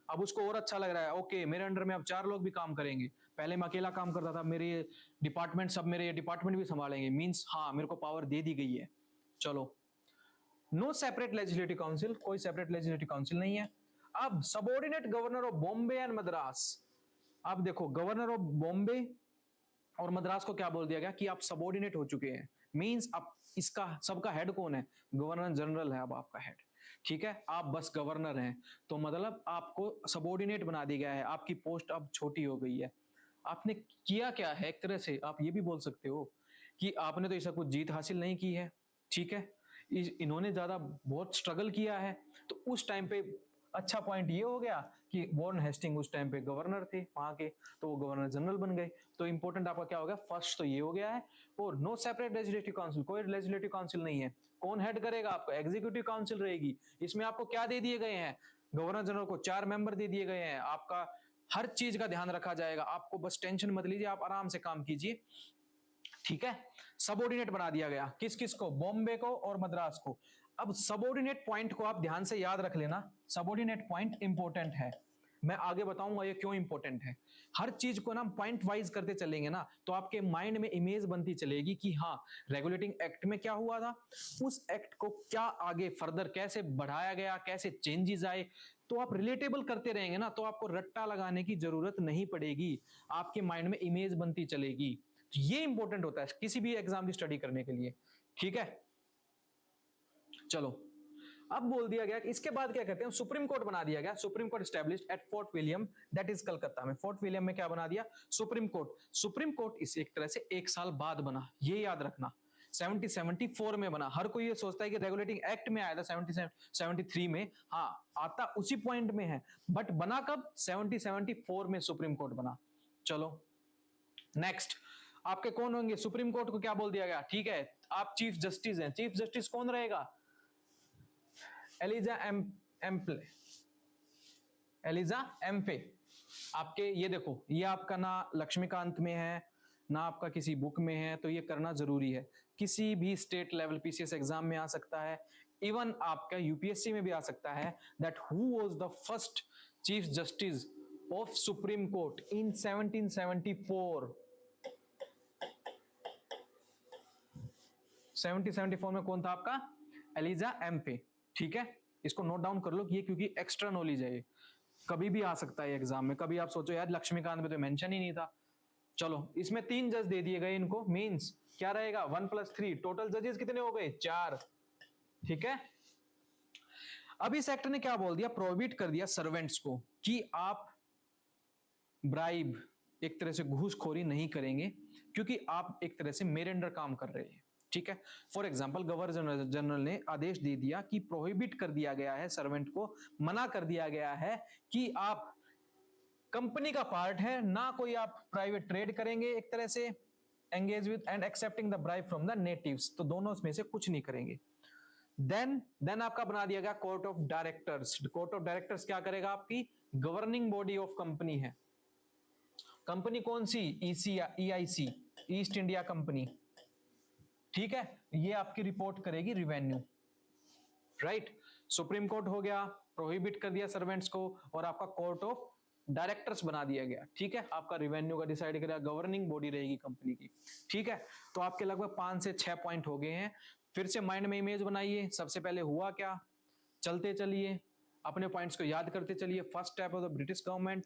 अब उसको और अच्छा लग रहा है, ओके, मेरे अंडर में अब 4 लोग भी काम करेंगे। पहले मैं अकेला काम करता था, मेरे डिपार्टमेंट, सब मेरे डिपार्टमेंट भी संभालेंगे, मींस हाँ, मेरे को पावर दे दी गई है। चलो, नो सेपरेट लेजिस्लेटिव काउंसिल, कोई सेपरेट लेजिस्लेटिव काउंसिल नहीं है। अब subordinate governor of Bombay and Madras. अब देखो, गवर्नर ऑफ बॉम्बे और मद्रास को क्या बोल दिया गया कि आप सबऑर्डिनेट हो चुके हैं, मींस अब इसका सबका हेड कौन है? गवर्नर जनरल है अब आपका हेड। ठीक है, आप बस गवर्नर हैं, तो मतलब आपको सबऑर्डिनेट बना दिया गया है, आपकी पोस्ट अब छोटी हो गई है। आपने किया क्या है, एक तरह से आप ये भी बोल सकते हो कि आपने तो ऐसा कुछ जीत हासिल नहीं की है। ठीक है, इन्होंने ज्यादा बहुत स्ट्रगल किया है। तो उस टाइम पे अच्छा पॉइंट ये हो गया कि वॉरेन हेस्टिंग उस टाइम पे गवर्नर थे वहां के, तो वो गवर्नर जनरल बन गए। तो इंपॉर्टेंट आपका क्या हो गया? फर्स्ट तो ये हो गया है। और नो सेपरेट लेजिस्लेटिव काउंसिल, कोई लेजिस्लेटिव काउंसिल नहीं है। कौन हेड करेगा? आपको एग्जीक्यूटिव काउंसिल रहेगी। इसमें आपको क्या दे दिए गए हैं? गवर्नर जनरल को 4 मेंबर दे दिए गए हैं। आपका हर चीज का ध्यान रखा जाएगा, आपको बस टेंशन मत लीजिए, आप आराम से काम कीजिए। ठीक है, सबऑर्डिनेट बना दिया गया, किस किस को? बॉम्बे को और मद्रास को। अब सबऑर्डिनेट पॉइंट को आप ध्यान से याद रख लेना, सबऑर्डिनेट पॉइंट इंपॉर्टेंट है। मैं आगे बताऊंगा ये क्यों इंपॉर्टेंट है। हर चीज को ना पॉइंट वाइज करते चलेंगे ना, तो आपके माइंड में इमेज बनती चलेगी कि हाँ, रेगुलेटिंग एक्ट में क्या हुआ था, उस एक्ट को क्या आगे फर्दर कैसे बढ़ाया गया, कैसे चेंजेस आए। तो आप रिलेटेबल करते रहेंगे ना, तो आपको रट्टा लगाने की जरूरत नहीं पड़ेगी, आपके माइंड में इमेज बनती चलेगी। तो ये इंपॉर्टेंट होता है किसी भी एग्जाम की स्टडी करने के लिए। ठीक है, चलो, अब बोल दिया गया कि इसके बाद क्या कहते हैं, सुप्रीम कोर्ट बना दिया गया। Supreme Court established at Fort William, that is Calcutta में। फोर्ट विलियम में क्या बना दिया? Supreme court. सुप्रीम कोर्ट इस एक तरह से 1 साल बाद बना, ये याद रखना। 1774 में बना। हर कोई ये सोचता है कि रेगुलेटिंग एक्ट में आया था 73 में, हाँ, आता उसी पॉइंट में है, बट बना कब? 1774 में सुप्रीम कोर्ट बना। चलो नेक्स्ट, आपके कौन होंगे? सुप्रीम कोर्ट को क्या बोल दिया गया? ठीक है, आप चीफ जस्टिस हैं। चीफ जस्टिस कौन रहेगा? Elijah Impey, Elijah Impey. आपके ये देखो, ये आपका ना लक्ष्मीकांत में है ना आपका किसी बुक में है, तो ये करना जरूरी है। किसी भी स्टेट लेवल पीसीएस एग्जाम में आ सकता है, इवन आपका यूपीएससी में भी आ सकता है। That who was the first chief justice of Supreme Court in 1774? 1774 में कौन था आपका? Elijah Impey. ठीक है, इसको नोट डाउन कर लो कि ये क्योंकि एक्स्ट्रा नॉलेज है, ये कभी भी आ सकता है एग्जाम में। कभी आप सोचो यार लक्ष्मीकांत में तो मेंशन ही नहीं था। चलो, इसमें 3 जज दे दिए गए इनको, मींस क्या रहेगा? 1 + 3, टोटल जजेस कितने हो गए? 4। ठीक है, अब इस एक्ट ने क्या बोल दिया, प्रोहिबिट कर दिया सर्वेंट्स को कि आप ब्राइब, एक तरह से घूसखोरी नहीं करेंगे, क्योंकि आप एक तरह से मेरे अंडर काम कर रहे हैं। ठीक है, फॉर एग्जाम्पल गवर्नर जनरल ने आदेश दे दिया कि प्रोहिबिट कर दिया गया है, सर्वेंट को मना कर दिया गया है कि आप कंपनी का पार्ट है ना, कोई आप प्राइवेट ट्रेड करेंगे, एक तरह से engage with and accepting the bribe from the natives, तो दोनों में से कुछ नहीं करेंगे। देन आपका बना दिया गया court of directors. Court of directors क्या करेगा, आपकी गवर्निंग बॉडी ऑफ कंपनी है। कंपनी कौन सी, EIC, ईस्ट इंडिया कंपनी। ठीक है, ये आपकी रिपोर्ट करेगी रिवेन्यू, राइट। सुप्रीम कोर्ट हो गया, प्रोहिबिट कर दिया सर्वेंट्स को, और आपका कोर्ट ऑफ डायरेक्टर्स बना दिया गया। ठीक है, आपका रिवेन्यू का डिसाइड करेगा, गवर्निंग बॉडी रहेगी कंपनी की। ठीक है, तो आपके लगभग 5 से 6 पॉइंट हो गए हैं। फिर से माइंड में इमेज बनाइए। सबसे पहले हुआ क्या, चलते चलिए, अपने पॉइंट्स को याद करते चलिए। First step of the British government,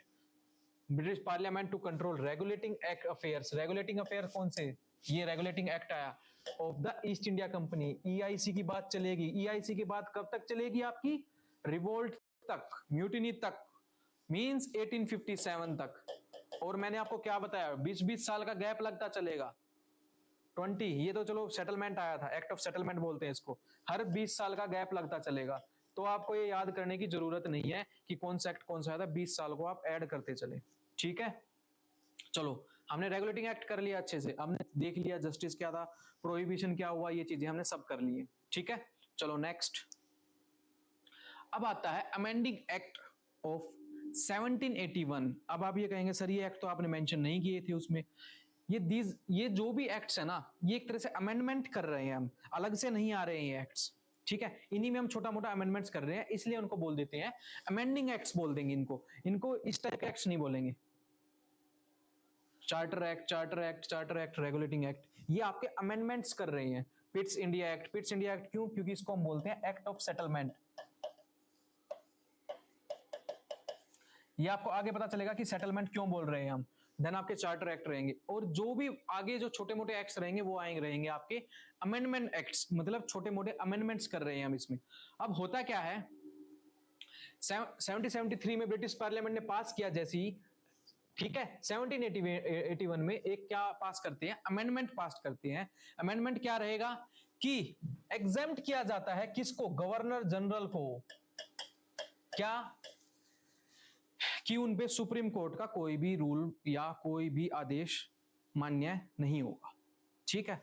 British parliament to control regulating act affairs. Regulating affair कौन से, ये रेगुलेटिंग एक्ट आया of the East India company. EIC की बात चलेगी। EIC की बात कब तक चलेगी, आपकी रिवोल्ट तक, म्यूटिनी तक, मींस 1857 तक। और मैंने आपको क्या बताया, 20-20 साल का गैप लगता चलेगा। 20, ये तो चलो सेटलमेंट आया था, एक्ट ऑफ सेटलमेंट बोलते हैं इसको, हर 20 साल का गैप लगता चलेगा। तो आपको ये याद करने की जरूरत नहीं है कि कौन सा एक्ट कौन सा आया था, 20 साल को आप ऐड करते चले। ठीक है, चलो हमने रेगुलेटिंग एक्ट कर लिया अच्छे से, हमने देख लिया जस्टिस क्या था, प्रोहिबिशन क्या हुआ, ये चीजें हमने सब कर ली है। ठीक है, चलो नेक्स्ट। अब आता है अमेंडिंग एक्ट ऑफ 1781। अब आप ये कहेंगे सर ये एक्ट तो आपने मेंशन नहीं किए थे उसमें। ये जो भी एक्ट्स है ना, ये एक तरह से अमेंडमेंट कर रहे हैं हम, अलग से नहीं आ रहे हैं एक्ट्स। ठीक है, इन्हीं में हम छोटा मोटा अमेंडमेंट्स कर रहे हैं, इसलिए उनको बोल देते हैं अमेंडिंग एक्ट्स बोल देंगे इनको इस टाइप के एक्ट्स नहीं बोलेंगे। चार्टर एक्ट, रेगुलेटिंग एक्ट, ये आपके अमेंडमेंट्स कर रहे हैं। पिट्स इंडिया एक्ट क्यों, क्योंकि इसको हम बोलते हैं एक्ट ऑफ सेटलमेंट। ये आपको आगे पता चलेगा कि सेटलमेंट क्यों बोल रहे हैं हम। देन आपके चार्टर एक्ट रहेंगे, और जो भी आगे जो छोटे मोटे एक्ट्स रहेंगे वो रहेंगे आपके अमेंडमेंट एक्ट्स, मतलब छोटे मोटे अमेंडमेंट्स कर रहे हैं हम इसमें। अब होता क्या है, 1773 में ब्रिटिश पार्लियामेंट ने पास किया जैसी, ठीक है, 1781 में एक क्या पास करते हैं, अमेंडमेंट पास करते हैं। अमेंडमेंट क्या रहेगा कि एग्जेम्प्ट किया जाता है किसको, गवर्नर जनरल को, क्या कि उन पे सुप्रीम कोर्ट का कोई भी रूल या कोई भी आदेश मान्य नहीं होगा। ठीक है,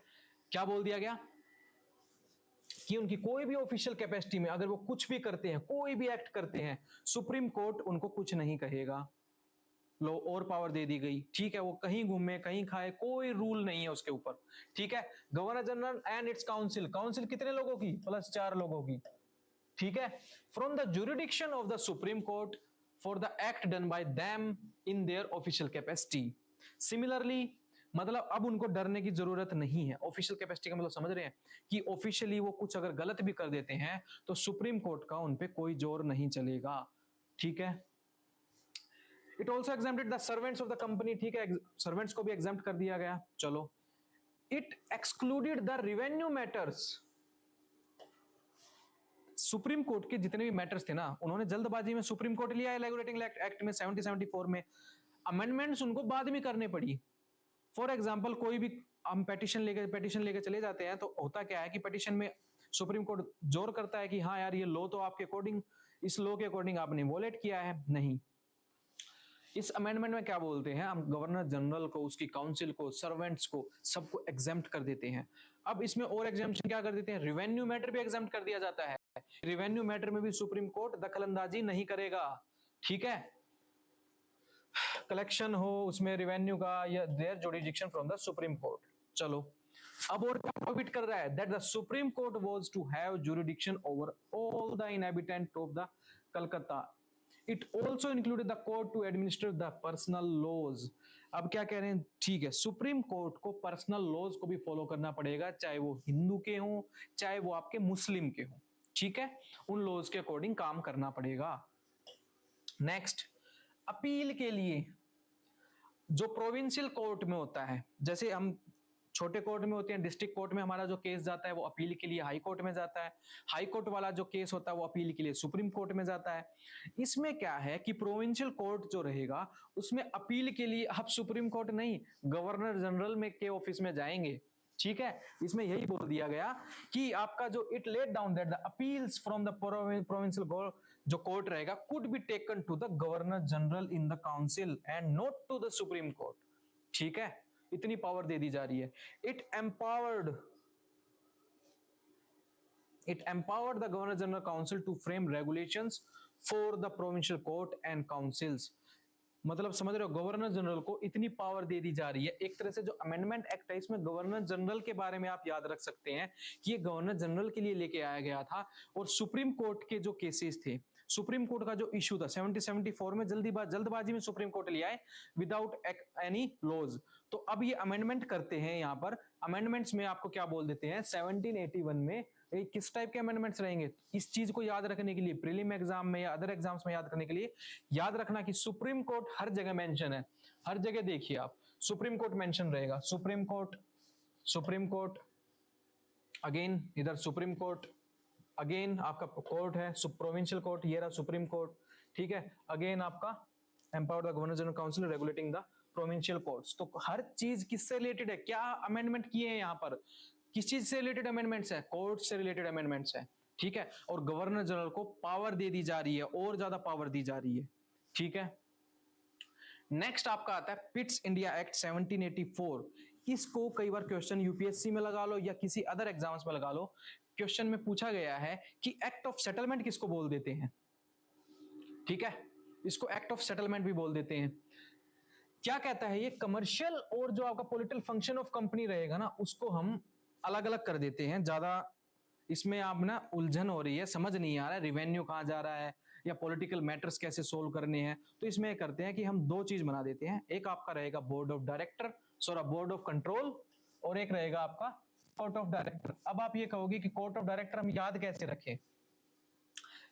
क्या बोल दिया गया कि उनकी कोई भी ऑफिशियल कैपेसिटी में अगर वो कुछ भी करते हैं, कोई भी एक्ट करते हैं, सुप्रीम कोर्ट उनको कुछ नहीं कहेगा। लो और पावर दे दी गई। ठीक है, वो कहीं घूमे कहीं खाए, कोई रूल नहीं है उसके ऊपर। ठीक है, governor general and it's council, council कितने लोगों की, प्लस 4 लोगों की। ठीक है, from the jurisdiction of the supreme court for the act done by them in their official capacity. Similarly, मतलब अब उनको डरने की जरूरत नहीं है। ऑफिशियल कैपेसिटी का मतलब समझ रहे हैं कि ऑफिशियली वो कुछ अगर गलत भी कर देते हैं तो सुप्रीम कोर्ट का उन पे कोई जोर नहीं चलेगा। ठीक है, it also exempted the servants of the company. ठीक है, सर्वेंट्स को भी एग्जेम्प्ट कर दिया गया। चलो, it excluded the revenue matters. Supreme court के जितने भी मैटर्स थे ना, उन्होंने जल्दबाजी में सुप्रीम कोर्ट लिया है रेगुलेटिंग एक्ट में 1774 में, अमेंडमेंट्स उनको बाद में करने पड़ी। फॉर एग्जांपल, कोई भी हम पेटिशन लेके चले जाते हैं, तो होता क्या है कि पेटिशन में सुप्रीम कोर्ट जोर करता है कि हाँ यार, ये लॉ तो आपके अकॉर्डिंग, इस लॉ के अकॉर्डिंग आपने वॉलेट किया है। नहीं, इस अमेंडमेंट में क्या बोलते हैं हम, गवर्नर जनरल को, उसकी काउंसिल को, सर्वेंट्स को, सबको एग्जेम्प्ट कर देते हैं। अब इसमें और एग्जेम्पशन क्या कर देते हैं, रिवेन्यू मैटर भी एग्जेम्प्ट कर दिया जाता है। रिवेन्यू मैटर में भी सुप्रीम कोर्ट दखलंदाजी नहीं करेगा। ठीक है, कलेक्शन हो उसमें रिवेन्यू का, या their jurisdiction from the supreme court. चलो, अब और क्या प्रोहिबिट कर रहा है, that the supreme court was to have jurisdiction over all the inhabitant of the Calcutta. It also included the court to administer the personal laws. अब क्या कह रहे हैं, ठीक है, सुप्रीम कोर्ट को पर्सनल लॉज को भी फॉलो करना पड़ेगा, चाहे वो हिंदू के हों, चाहे वो आपके मुस्लिम के हों। ठीक है, उन लॉज के अकॉर्डिंग काम करना पड़ेगा। नेक्स्ट, अपील के लिए जो प्रोविंशियल कोर्ट में होता है, जैसे हम छोटे कोर्ट में होते हैं, डिस्ट्रिक्ट कोर्ट में हमारा जो केस जाता है वो अपील के लिए हाई कोर्ट में जाता है, हाई कोर्ट वाला जो केस होता है वो अपील के लिए सुप्रीम कोर्ट में जाता है। इसमें क्या है कि प्रोविंशियल कोर्ट जो रहेगा उसमें अपील के लिए आप सुप्रीम कोर्ट नहीं, गवर्नर जनरल में के ऑफिस में जाएंगे। ठीक है, इसमें यही बोल दिया गया कि आपका जो it let down that the appeals from the provincial जो कोर्ट रहेगा could be taken to the governor general in the council and not to the supreme court. ठीक है, इतनी पावर दे दी जा रही है। It empowered the governor general council to frame regulations for the provincial court and councils. मतलब समझ रहे हो, गवर्नर जनरल को इतनी पावर दे दी जा रही है। एक तरह से जो अमेंडमेंट एक्ट है इसमें गवर्नर जनरल के बारे में आप याद रख सकते हैं कि ये गवर्नर जनरल के लिए लेके आया गया था। और सुप्रीम कोर्ट के जो केसेस थे, सुप्रीम कोर्ट का जो इशू था 70-74 में, जल्दबाजी में सुप्रीम कोर्ट ले आए विदाउट एनी लॉज। तो अब ये अमेंडमेंट करते हैं। यहाँ पर अमेंडमेंट्स में आपको क्या बोल देते हैं, 1781 में किस टाइप के अमेंडमेंट्स रहेंगे, इस चीज को याद रखने के लिए प्रीलिम एग्जाम में या अदर एग्जाम्स में याद करने के लिए याद रखना कि सुप्रीम कोर्ट हर जगह मेंशन है। हर जगह देखिए आप सुप्रीम कोर्ट मेंशन रहेगा, सुप्रीम कोर्ट अगेन, इधर सुप्रीम कोर्ट अगेन आपका कोर्ट है, प्रोविंशियल कोर्ट, ये रहा सुप्रीम कोर्ट। ठीक है, अगेन आपका empowered the governor general council regulating the provincial courts. तो हर चीज किससे रिलेटेड है, क्या अमेंडमेंट किए हैं यहाँ पर, किस चीज से रिलेटेड अमेंडमेंट्स है, कोर्ट से रिलेटेड अमेंडमेंट्स है। ठीक है, और गवर्नर जनरल को पावर दे दी जा रही है, और ज्यादा पावर दी जा रही है। ठीक है, नेक्स्ट आपका आता है पिट्स इंडिया एक्ट 1784। इसको कई बार क्वेश्चन यूपीएससी में लगा लो या किसी अदर एग्जाम्स में लगा लो, क्वेश्चन में पूछा गया है कि एक्ट ऑफ सेटलमेंट किसको बोल देते हैं। ठीक है, इसको एक्ट ऑफ सेटलमेंट भी बोल देते हैं। क्या कहता है ये, कमर्शियल और जो आपका पॉलिटिकल फंक्शन ऑफ कंपनी रहेगा ना उसको हम अलग अलग कर देते हैं। ज्यादा इसमें आप ना उलझन हो रही है, समझ नहीं आ रहा है रिवेन्यू कहाँ जा रहा है या पॉलिटिकल मैटर्स कैसे सोल्व करने हैं, तो इसमें करते हैं कि हम दो चीज बना देते हैं। एक आपका रहेगा board of director, board of control, और एक रहेगा आपका कोर्ट ऑफ डायरेक्टर। अब आप ये कहोगे कि कोर्ट ऑफ डायरेक्टर हम याद कैसे रखें,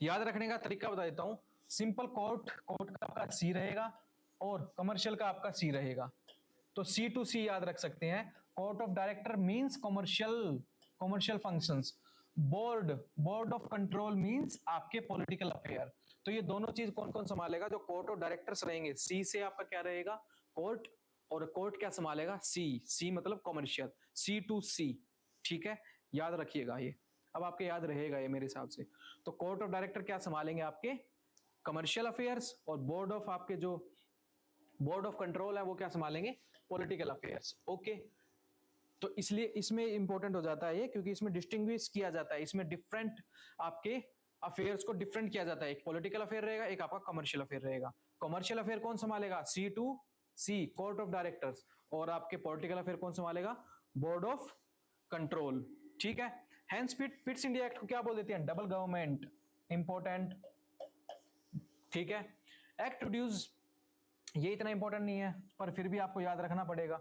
याद रखने का तरीका बता देता हूं। सिंपल कोर्ट का आपका सी रहेगा और कमर्शियल का आपका सी रहेगा, तो सी टू सी याद रख सकते हैं। Court of director means commercial functions, board of control means आपके पॉलिटिकल अफेयर। तो ये दोनों चीज कौन कौन संभालेगा, जो कोर्ट ऑफ डायरेक्टर्स रहेंगे सी से आपका क्या रहेगा कोर्ट, और कोर्ट क्या संभालेगा सी मतलब कमर्शियल, सी टू सी। ठीक है, याद रखिएगा ये, अब आपके याद रहेगा ये मेरे हिसाब से। तो कोर्ट ऑफ डायरेक्टर क्या संभालेंगे आपके कमर्शियल अफेयर्स, और बोर्ड ऑफ आपके जो बोर्ड ऑफ कंट्रोल है वो क्या संभालेंगे पॉलिटिकल अफेयर्स। ओके, तो इसलिए इसमें इंपॉर्टेंट हो जाता है ये, क्योंकि इसमें डिस्टिंग्विश किया जाता है, इसमें डिफरेंट आपके अफेयर्स को डिफरेंट किया जाता है। एक पॉलिटिकल अफेयर रहेगा, एक आपका कमर्शियल अफेयर रहेगा। कमर्शियल अफेयर कौन संभालेगा, see to see court of directors, और आपके पॉलिटिकल अफेयर कौन संभालेगा, बोर्ड ऑफ कंट्रोल। ठीक है, हेंस पिट्स इंडिया एक्ट को क्या बोल देते हैं, डबल गवर्नमेंट, इंपॉर्टेंट। ठीक है, एक्ट प्रोड्यूस, ये इतना इंपॉर्टेंट नहीं है पर फिर भी आपको याद रखना पड़ेगा।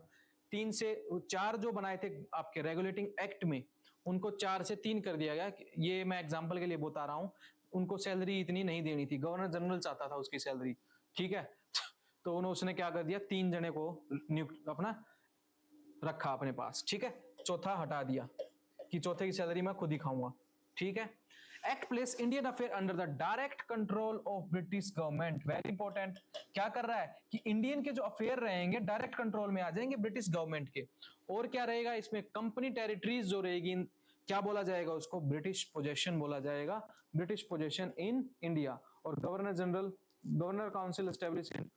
3 से 4 जो बनाए थे आपके रेगुलेटिंग एक्ट में, उनको 4 से 3 कर दिया गया। ये मैं एग्जांपल के लिए बता रहा हूं, उनको सैलरी इतनी नहीं देनी थी, गवर्नर जनरल चाहता था उसकी सैलरी। ठीक है, तो उसने क्या कर दिया, 3 जने को नियुक्त अपना रखा अपने पास। ठीक है, चौथा हटा दिया कि चौथे की सैलरी मैं खुद ही खाऊंगा। ठीक है, act place Indian affair under the direct control of British government. Very important, क्या कर रहा है कि इंडियन के जो अफेयर रहेंगे डायरेक्ट कंट्रोल में आ जाएंगे ब्रिटिश गवर्नमेंट के। और क्या रहेगा इसमें, कंपनी टेरिटरीज जो रहेगी क्या बोला जाएगा उसको, ब्रिटिश पोजेशन बोला जाएगा, ब्रिटिश पोजेशन इन इंडिया। और governor council establish in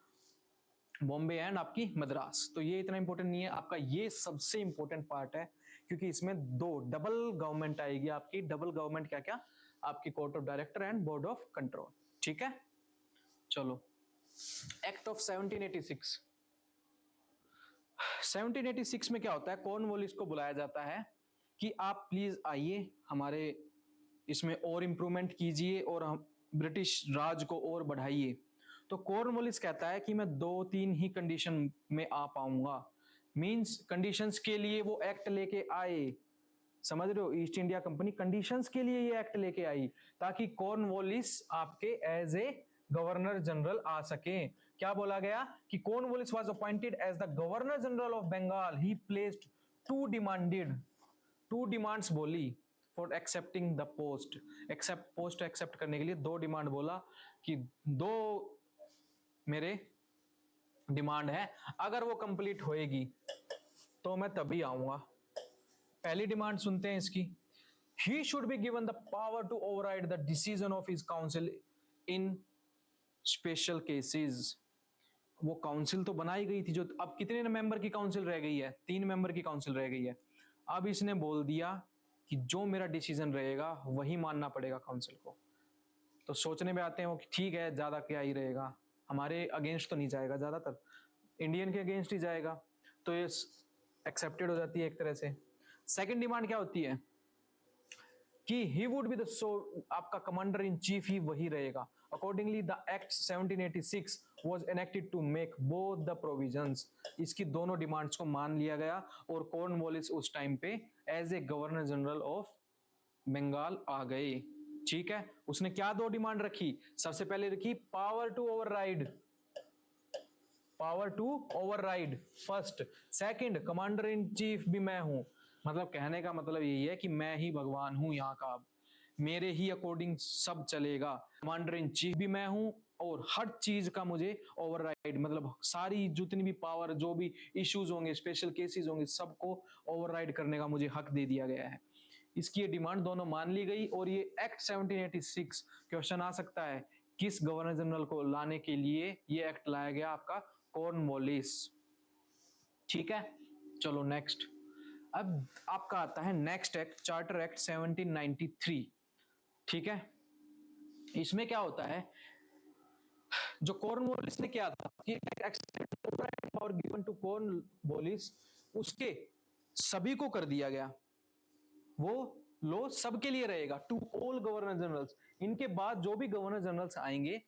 Bombay and आपकी मद्रास। तो ये इतना इंपॉर्टेंट नहीं है आपका, ये सबसे इंपॉर्टेंट पार्ट है, क्योंकि इसमें 2 डबल गवर्नमेंट आएगी आपकी। डबल गवर्नमेंट क्या क्या, आपकी court of director and board of control. ठीक है, चलो एक्ट ऑफ 1786 में क्या होता है, कॉर्नवालिस को बुलाया जाता है कि आप प्लीज आइए हमारे इसमें और इंप्रूवमेंट कीजिए और हम ब्रिटिश राज को और बढ़ाइए। तो कॉर्नवालिस कहता है कि मैं 2-3 ही कंडीशन में आ पाऊंगा। मींस कंडीशंस के लिए वो एक्ट लेके आए, समझ रहे हो, ईस्ट इंडिया कंपनी कंडीशंस के लिए ये एक्ट लेके आई ताकि कॉर्नवालिस आपके एज ए गवर्नर जनरल आ सके। क्या बोला गया कि Cornwallis was appointed as the governor general of Bengal, he placed two demands बोली for accepting the post, accept करने के लिए दो डिमांड बोला कि दो मेरे डिमांड है, अगर वो कंप्लीट होएगी तो मैं तभी आऊंगा। पहली डिमांड सुनते हैं इसकी। He should be given the power to override the decision of his council in special cases। वो काउंसिल तो बनाई गई थी, जो अब कितने मेंबर की काउंसिल रह गई है, 3 मेंबर की काउंसिल रह गई है। अब इसने बोल दिया कि जो मेरा डिसीजन रहेगा वही मानना पड़ेगा काउंसिल को। तो सोचने में आते हैं वो कि ठीक है, ज्यादा क्या ही रहेगा, हमारे अगेंस्ट तो नहीं जाएगा, ज्यादातर इंडियन के अगेंस्ट ही जाएगा, तो ये एक्सेप्टेड हो जाती है एक तरह से। सेकंड डिमांड क्या होती है कि ही वुड बी द आपका कमांडर इन चीफ ही वही रहेगा। Accordingly the act 1786 was enacted to make both the provisions. इसकी दोनों डिमांड्स को मान लिया गया और कॉर्नवालिस उस टाइम पे as a governor general of Bengal आ गए। ठीक है, उसने क्या दो डिमांड रखी? सबसे पहले रखी power to override first. Second, commander in chief भी मैं हूं। मतलब कहने का मतलब यही है कि मैं ही भगवान हूं यहाँ का, अब मेरे ही अकॉर्डिंग सब चलेगा। कमांडर इन चीफ भी मैं हूं और हर चीज का मुझे ओवरराइड, मतलब सारी जितनी भी पावर, जो भी इश्यूज होंगे, स्पेशल केसेस होंगे, सबको ओवरराइड करने का मुझे हक दे दिया गया है। इसकी ये डिमांड दोनों मान ली गई और ये एक्ट 1786, क्वेश्चन आ सकता है किस गवर्नर जनरल को लाने के लिए ये एक्ट लाया गया? आपका कॉर्नवालिस। ठीक है, चलो नेक्स्ट। अब आपका आता है नेक्स्ट एक्ट, चार्टर एक्ट 1793। ठीक है, इसमें क्या होता है, जो कॉर्नवालिस ने किया था कि पावर गिवन टू कॉर्नवालिस, उसके सभी को कर दिया गया, वो लो सबके लिए रहेगा, टू ऑल गवर्नर जनरल्स। इनके बाद जो भी गवर्नर जनरल्स आएंगे,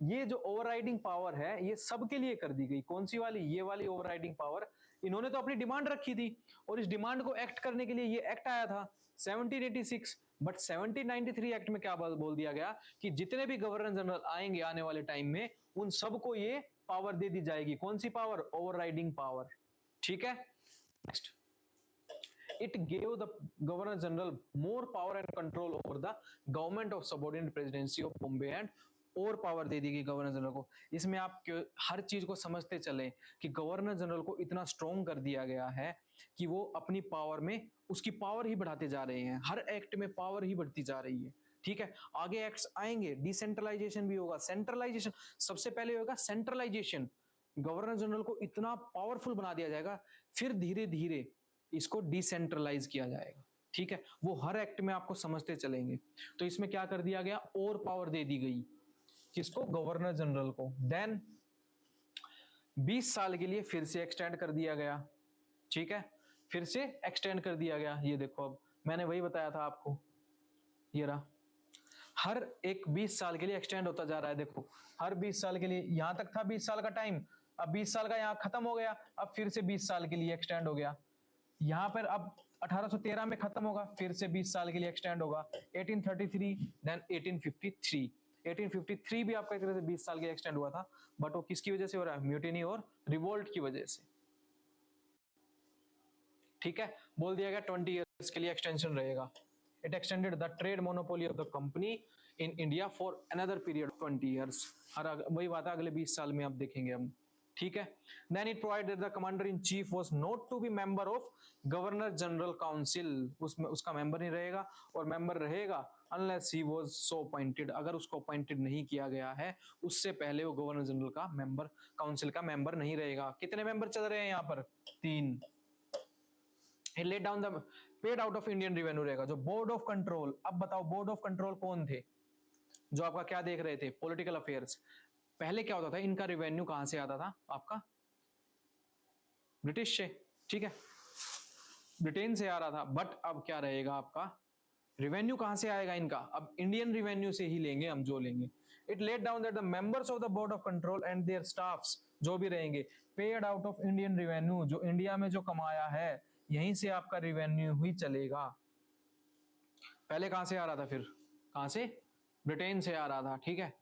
ये जो ओवरराइडिंग पावर है ये सबके लिए कर दी गई। कौन सी वाली? ये वाली ओवरराइडिंग पावर। इन्होंने तो अपनी डिमांड रखी थी और इस डिमांड को एक्ट करने के लिए ये एक्ट आया था 1786, बट 1793 एक्ट में क्या बोल दिया गया कि जितने भी गवर्नर जनरल आएंगे आने वाले टाइम में, उन सबको ये पावर दे दी जाएगी। कौन सी पावर? Overriding power. ठीक है, next. It gave the governor general more power and control over the government of subordinate presidency of Bombay and और पावर दे दी गई गवर्नर जनरल को। इसमें आप हर चीज को समझते चले कि गवर्नर जनरल को इतना स्ट्रॉन्ग कर दिया गया है कि वो अपनी पावर में उसकी पावर ही बढ़ाते जा रहे हैं, हर एक्ट में पावर ही बढ़ती जा रही है। ठीक है, आगे एक्ट्स आएंगे, डिसेंट्रलाइजेशन भी होगा, सेंट्रलाइजेशन। सबसे पहले होगा सेंट्रलाइजेशन, गवर्नर जनरल को इतना पावरफुल बना दिया जाएगा, फिर धीरे धीरे इसको डिसेंट्रलाइज किया जाएगा। ठीक है, वो हर एक्ट में आपको समझते चलेंगे। तो इसमें क्या कर दिया गया? और पावर दे दी गई, किसको? गवर्नर जनरल को। देन 20 साल के लिए फिर से एक्सटेंड कर दिया गया। ठीक है, फिर से एक्सटेंड कर दिया गया। ये देखो, अब मैंने वही बताया था आपको, ये रहा, हर एक 20 साल के लिए एक्सटेंड होता जा रहा है। देखो, हर 20 साल के लिए, यहां तक था 20 साल का टाइम, अब 20 साल का यहाँ खत्म हो गया, अब फिर से 20 साल के लिए एक्सटेंड हो गया। यहां पर अब 1813 में खत्म होगा, फिर से 20 साल के लिए एक्सटेंड होगा। 1833, देन 1853। 1853 भी आपका एक तरह से 20 साल के लिए एक्सटेंड हुआ था, बट वो किसकी वजह से हो रहा है? म्यूटिनी और रिवोल्ट की वजह से। ठीक है, बोल दिया गया 20 इयर्स के लिए एक्सटेंशन रहेगा। It extended the trade monopoly of the company in India for another period 20 years. वही बात है, अगले 20 साल में आप देखेंगे हम। ठीक है, then it provided the commander in chief was not to be member of governor general council, उसमें उसका मेंबर नहीं रहेगा, और मेंबर रहेगा unless he was so appointed, अगर उसको अपॉइंटेड नहीं किया गया है उससे पहले वो गवर्नर जनरल का मेंबर, काउंसिल का मेंबर नहीं रहेगा। कितने मेंबर चल रहे हैं यहाँ पर? 3। He laid down the paid out of Indian revenue रहेगा। जो बोर्ड ऑफ कंट्रोल, अब बताओ बोर्ड ऑफ कंट्रोल कौन थे? जो आपका क्या देख रहे थे? Political affairs. पहले क्या होता था, इनका रिवेन्यू कहां से आता था? आपका ब्रिटिश से। ठीक है, ब्रिटेन से आ रहा था, बट अब क्या रहेगा आपका? रिवेन्यू कहां से आएगा इनका? अब इंडियन रिवेन्यू से ही लेंगे हम, जो लेंगे। It laid down that the members of the board of control and their staffs, जो भी रहेंगे, paid out of Indian revenue, जो इंडिया में जो कमाया है यहीं से आपका रिवेन्यू ही चलेगा। पहले कहां से आ रहा था? फिर कहां से? ब्रिटेन से आ रहा था। ठीक है,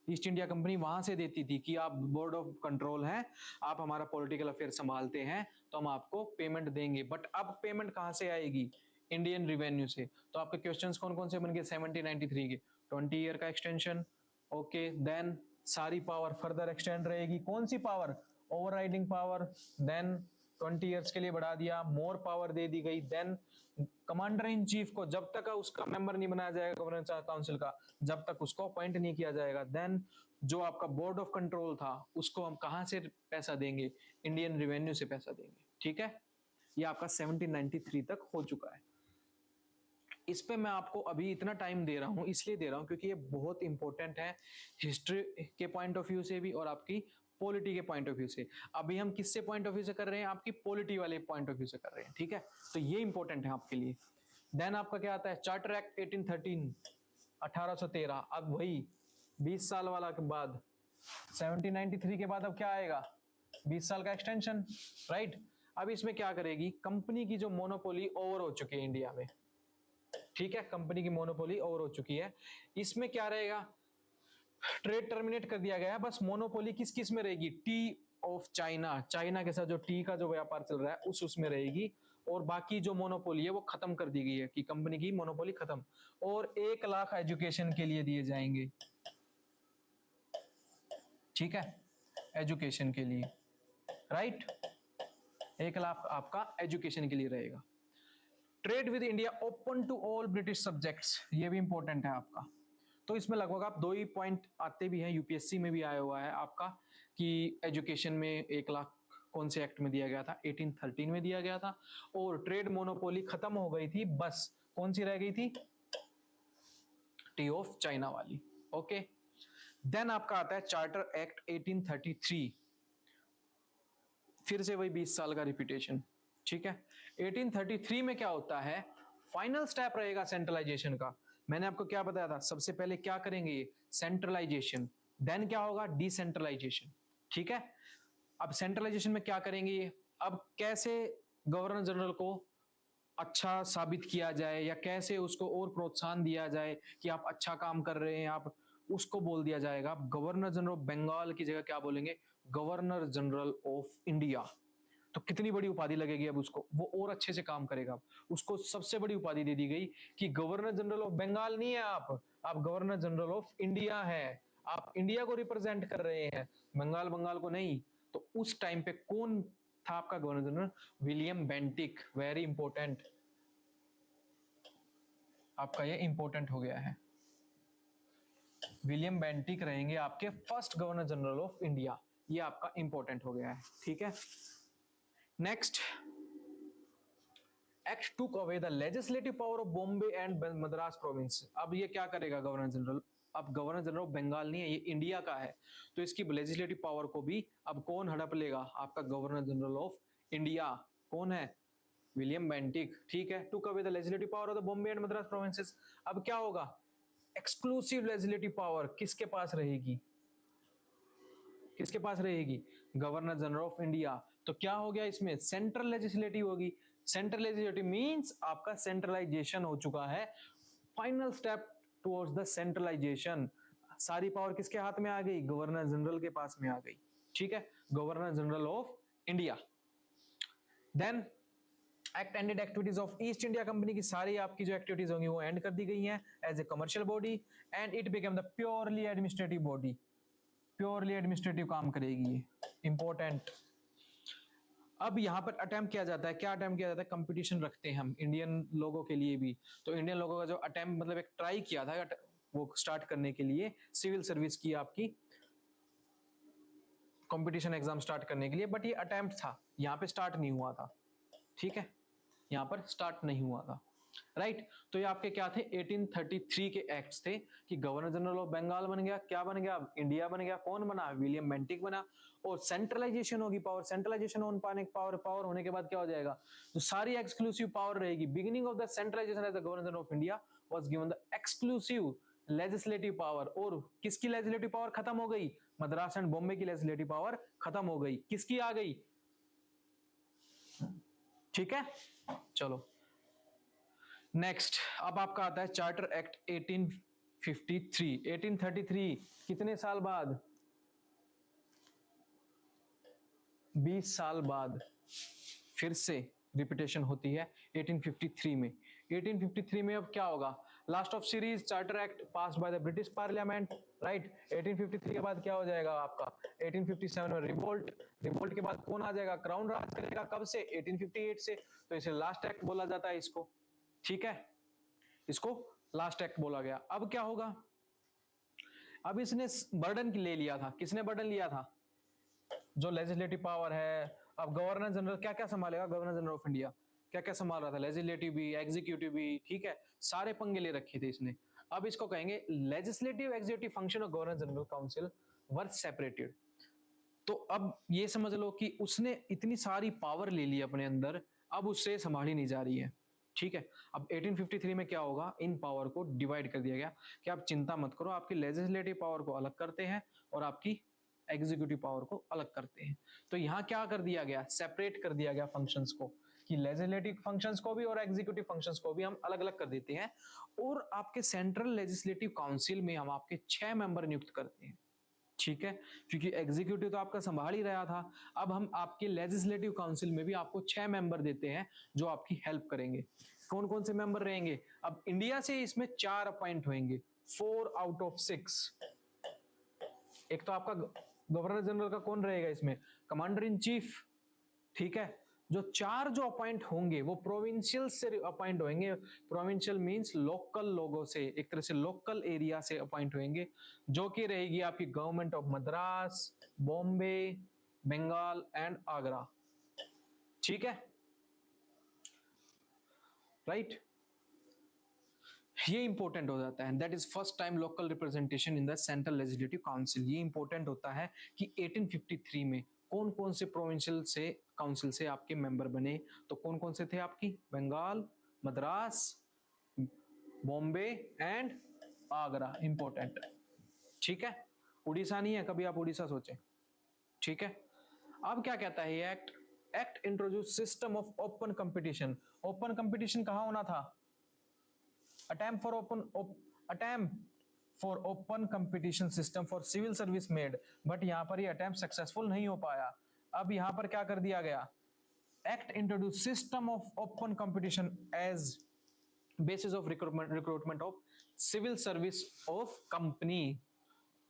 ईस्ट इंडिया कंपनी वहां से देती थी कि आप बोर्ड ऑफ कंट्रोल हैं, आप हमारा पॉलिटिकल अफेयर संभालते हैं, तो हम आपको पेमेंट देंगे। बट अब पेमेंट कहां से आएगी? इंडियन रिवेन्यू से। तो आपके क्वेश्चंस कौन कौन से बन गए 1793 के? 20 ईयर का एक्सटेंशन, ओके। देन सारी पावर फर्दर एक्सटेंड रहेगी। कौन सी power? Overriding power. Then 20 years के लिए बढ़ा दिया, मोर पावर दे दी गई। देन कमांडर इन चीफ को जब तक उसका मेंबर नहीं बनाया जाएगा गवर्नेंस काउंसिल का, जब तक उसको अपॉइंट नहीं किया जाएगा। देन जो आपका बोर्ड ऑफ कंट्रोल था उसको हम कहां से पैसा देंगे? इंडियन रिवेन्यू से पैसा देंगे। ठीक है, ये आपका 1793 तक हो चुका है। इस पे मैं आपको अभी इतना टाइम दे रहा हूं, इसलिए दे रहा हूं क्योंकि ये बहुत इंपॉर्टेंट है हिस्ट्री के पॉइंट ऑफ व्यू से भी और आपकी पॉलिटी के पॉइंट ऑफ व्यू से। अभी हम किससे पॉइंट ऑफ व्यू से कर रहे हैं? आपकी पॉलिटी वाले पॉइंट ऑफ व्यू से कर रहे हैं। ठीक है, तो ये इंपॉर्टेंट है आपके लिए। देन आपका क्या आता है? Charter act 1813, 1813। अब वही 20 साल वाला के बाद 1793 के बाद अब क्या आएगा? 20 साल का एक्सटेंशन, राइट। अब इसमें क्या करेगी कंपनी की जो मोनोपोली ओवर हो चुकी है इंडिया में, ठीक है, कंपनी की मोनोपोली ओवर हो चुकी है। इसमें क्या रहेगा? ट्रेड टर्मिनेट कर दिया गया है, बस मोनोपोली किस किस में रहेगी? टी ऑफ चाइना, चाइना के साथ जो टी का जो व्यापार चल रहा है उसमें रहेगी। और बाकी जो मोनोपोली है वो खत्म कर दी गई है कि कंपनी की मोनोपोली खत्म। और 1 लाख एजुकेशन के लिए दिए जाएंगे, ठीक है, एजुकेशन के लिए, राइट। 1 लाख आपका एजुकेशन के लिए रहेगा। Trade with India open to all British subjects, ये भी इंपॉर्टेंट है आपका। तो इसमें लगभग आप 2 ही पॉइंट आते भी हैं, यूपीएससी में भी आया हुआ है आपका कि एजुकेशन में 1 लाख कौन से एक्ट में दिया गया था? 1813 में दिया गया था। और ट्रेड मोनोपोली खत्म हो गई थी, बस कौन सी रह गई थी? टी ऑफ चाइना वाली, ओके। देन आपका आता है चार्टर एक्ट 1833, फिर से वही 20 साल का रिपीटेशन, ठीक है। 1833 में क्या होता है? फाइनल स्टेप रहेगा सेंट्रलाइजेशन का। मैंने आपको क्या बताया था? सबसे पहले क्या करेंगे? ये सेंट्रलाइजेशन। देन क्या होगा? डिसेंट्रलाइजेशन, ठीक है। अब सेंट्रलाइजेशन में क्या करेंगे ये? अब कैसे गवर्नर जनरल को अच्छा साबित किया जाए या कैसे उसको और प्रोत्साहन दिया जाए कि आप अच्छा काम कर रहे हैं, आप उसको बोल दिया जाएगा। आप गवर्नर जनरल ऑफ बंगाल की जगह क्या बोलेंगे? Governor general of India. तो कितनी बड़ी उपाधि लगेगी अब उसको, वो और अच्छे से काम करेगा। उसको सबसे बड़ी उपाधि दे दी गई कि गवर्नर जनरल ऑफ बंगाल नहीं है आप गवर्नर जनरल ऑफ इंडिया है। आप इंडिया को रिप्रेजेंट कर रहे हैं, बंगाल को नहीं। तो उस टाइम पे कौन था आपका governor general? William Bentinck, very important, आपका ये इंपॉर्टेंट हो गया है। विलियम बेंटिक रहेंगे आपके first governor general of India, ये आपका इंपॉर्टेंट हो गया है, ठीक है। नेक्स्ट, एक्ट टूक away the legislative power of Bombay and Madras province. अब ये क्या करेगा गवर्नर जनरल? अब गवर्नर जनरल ऑफ बंगाल नहीं है, ये इंडिया का है, तो इसकी लेजिस्लेटिव पावर को भी अब कौन हड़प लेगा? आपका गवर्नर जनरल ऑफ इंडिया। कौन है? विलियम बेंटिक, ठीक है। टूक away the legislative power of the Bombay and Madras provinces. अब क्या होगा? एक्सक्लूसिव लेजिस्लेटिव पावर किसके पास रहेगी? किसके पास रहेगी? Governor general of India. तो क्या हो गया इसमें? सेंट्रल लेजिस्लेटिव होगी। सेंट्रल लेजिस्लेटिव मींस आपका सेंट्रलाइजेशन हो चुका है, final step towards the centralization. सारी पावर किसके हाथ में आ गई? गवर्नर जनरल के पास में आ गई, ठीक है, governor general of India. Then act ended activities of East India company की सारी आपकी जो एक्टिविटीज होंगी वो एंड कर दी गई हैं as a commercial body and it become the purely administrative body. Purely administrative काम करेगी ये, इंपॉर्टेंट। अब यहाँ पर अटेम्प्ट किया जाता है, क्या अटेम्प्ट किया जाता है? कंपटीशन रखते हैं हम इंडियन लोगों के लिए भी। तो इंडियन लोगों का जो अटेम्प्ट मतलब एक ट्राई किया था वो स्टार्ट करने के लिए, सिविल सर्विस की आपकी कंपटीशन एग्जाम स्टार्ट करने के लिए, बट ये अटेम्प्ट था, यहाँ पे स्टार्ट नहीं हुआ था, ठीक है, यहाँ पर स्टार्ट नहीं हुआ था, राइट। तो ये आपके क्या थे? 1833 के एक्ट्स थे कि गवर्नर जनरल ऑफ बंगाल बन गया, क्या बन गया? इंडिया बन गया। कौन बना? विलियम बेंटिक बना। और सेंट्रलाइजेशन होगी पावर, सेंट्रलाइजेशन होने पाने पावर होने के बाद क्या हो जाएगा? जो सारी एक्सक्लूसिव पावर रहेगी, beginning of the centralization as the governor general of India was given the exclusive legislative power. और किसकी लेजिस्लेटिव पावर खत्म हो गई? मद्रास एंड बॉम्बे की लेजिस्लेटिव पावर खत्म हो गई, किसकी आ गई? ठीक है, चलो नेक्स्ट। अब आपका आता है चार्टर एक्ट 1833 कितने साल बाद? 20 साल बाद फिर से रिपीटेशन होती है 1853 में। 1853 में अब क्या होगा? Last of series charter act pass bye the British parliament, right. 1853 के बाद क्या हो जाएगा आपका? 1857 में रिवोल्ट। रिवोल्ट के बाद कौन आ जाएगा? क्राउन राज करेगा। कब से? 1858 से। तो इसे लास्ट एक्ट बोला जाता है इसको, ठीक है, इसको लास्ट एक्ट बोला गया। अब क्या होगा? अब इसने बर्डन ले लिया था। किसने बर्डन लिया था? जो लेजिस्लेटिव पावर है। अब गवर्नर जनरल क्या क्या संभालेगा? गवर्नर जनरल ऑफ इंडिया क्या क्या संभाल रहा था? लेजिस्लेटिव भी, एग्जीक्यूटिव भी, ठीक है, सारे पंगे ले रखे थे इसने। अब इसको कहेंगे legislative executive function of governor general council were separated. तो अब ये समझ लो कि उसने इतनी सारी पावर ले ली अपने अंदर, अब उससे संभाली नहीं जा रही है, ठीक है। अब 1853 में क्या होगा? इन पावर को डिवाइड कर दिया गया कि आप चिंता मत करो, आपकी लेजिस्लेटिव पावर को अलग करते हैं और आपकी एग्जीक्यूटिव पावर को अलग करते हैं। तो यहाँ क्या कर दिया गया? सेपरेट कर दिया गया फंक्शंस को, कि लेजिस्लेटिव फंक्शंस को भी और एग्जीक्यूटिव फंक्शंस को भी हम अलग अलग कर देते हैं। और आपके सेंट्रल लेजिस्लेटिव काउंसिल में हम आपके 6 मेंबर नियुक्त करते हैं, ठीक है, क्योंकि एग्जीक्यूटिव तो आपका संभाल ही रहा था। अब हम आपके लेजिस्लेटिव काउंसिल में भी आपको 6 मेंबर देते हैं जो आपकी हेल्प करेंगे। कौन कौन से मेंबर रहेंगे? अब इंडिया से इसमें 4 अपॉइंट होंगे, 4 आउट ऑफ 6। एक तो आपका गवर्नर जनरल का कौन रहेगा इसमें? कमांडर इन चीफ, ठीक है। जो 4 जो अपॉइंट होंगे वो प्रोविंशियल से अपॉइंट होंगे। प्रोविंशियल मींस लोकल लोगों से, एक तरह से लोकल एरिया से अपॉइंट होंगे, जो कि रहेगी आपकी government of Madras, Bombay, Bengal and Agra, ठीक है, राइट। ये इंपॉर्टेंट हो जाता है, that is first time local representation in the central legislative council. ये इंपॉर्टेंट होता है कि 1853 में कौन कौन से प्रोविंशियल से काउंसिल से आपके मेंबर बने। तो कौन कौन से थे आपकी? बंगाल, मद्रास, बॉम्बे एंड आगरा, इंपॉर्टेंट, ठीक है। उड़ीसा नहीं है, कभी आप उड़ीसा सोचें, ठीक है। अब क्या कहता है ये act? Act introduce system of open competition. Open competition कहां होना था? attempt for open competition system for civil service made, but यहां पर ये अटेम्प्ट सक्सेसफुल नहीं हो पाया। अब यहां पर क्या कर दिया गया? Act introduce system of open competition as basis of recruitment of civil service of company.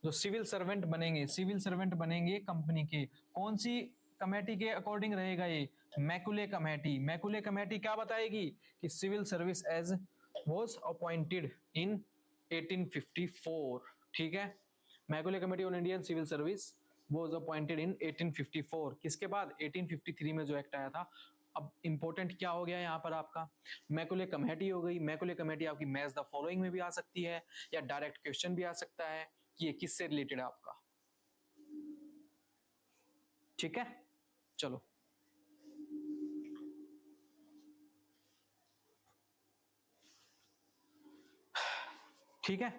जो सिविल सर्वेंट बनेंगे, सिविल सर्वेंट बनेंगे कंपनी के, कौन सी कमेटी के अकॉर्डिंग रहेगा ये? Macaulay committee. मैकुले कमेटी क्या बताएगी? कि civil service as was appointed in 1854, ठीक है। Macaulay committee on Indian civil service was appointed in 1854। किसके बाद? 1853 में जो एक्ट आया था। अब इंपॉर्टेंट क्या हो गया यहाँ पर आपका? मैकुले कमेटी हो गई। मैकुले कमेटी आपकी मैच द फॉलोइंग में भी आ सकती है, या डायरेक्ट क्वेश्चन भी आ सकता है कि ये किससे रिलेटेड है आपका, ठीक है। चलो, ठीक है।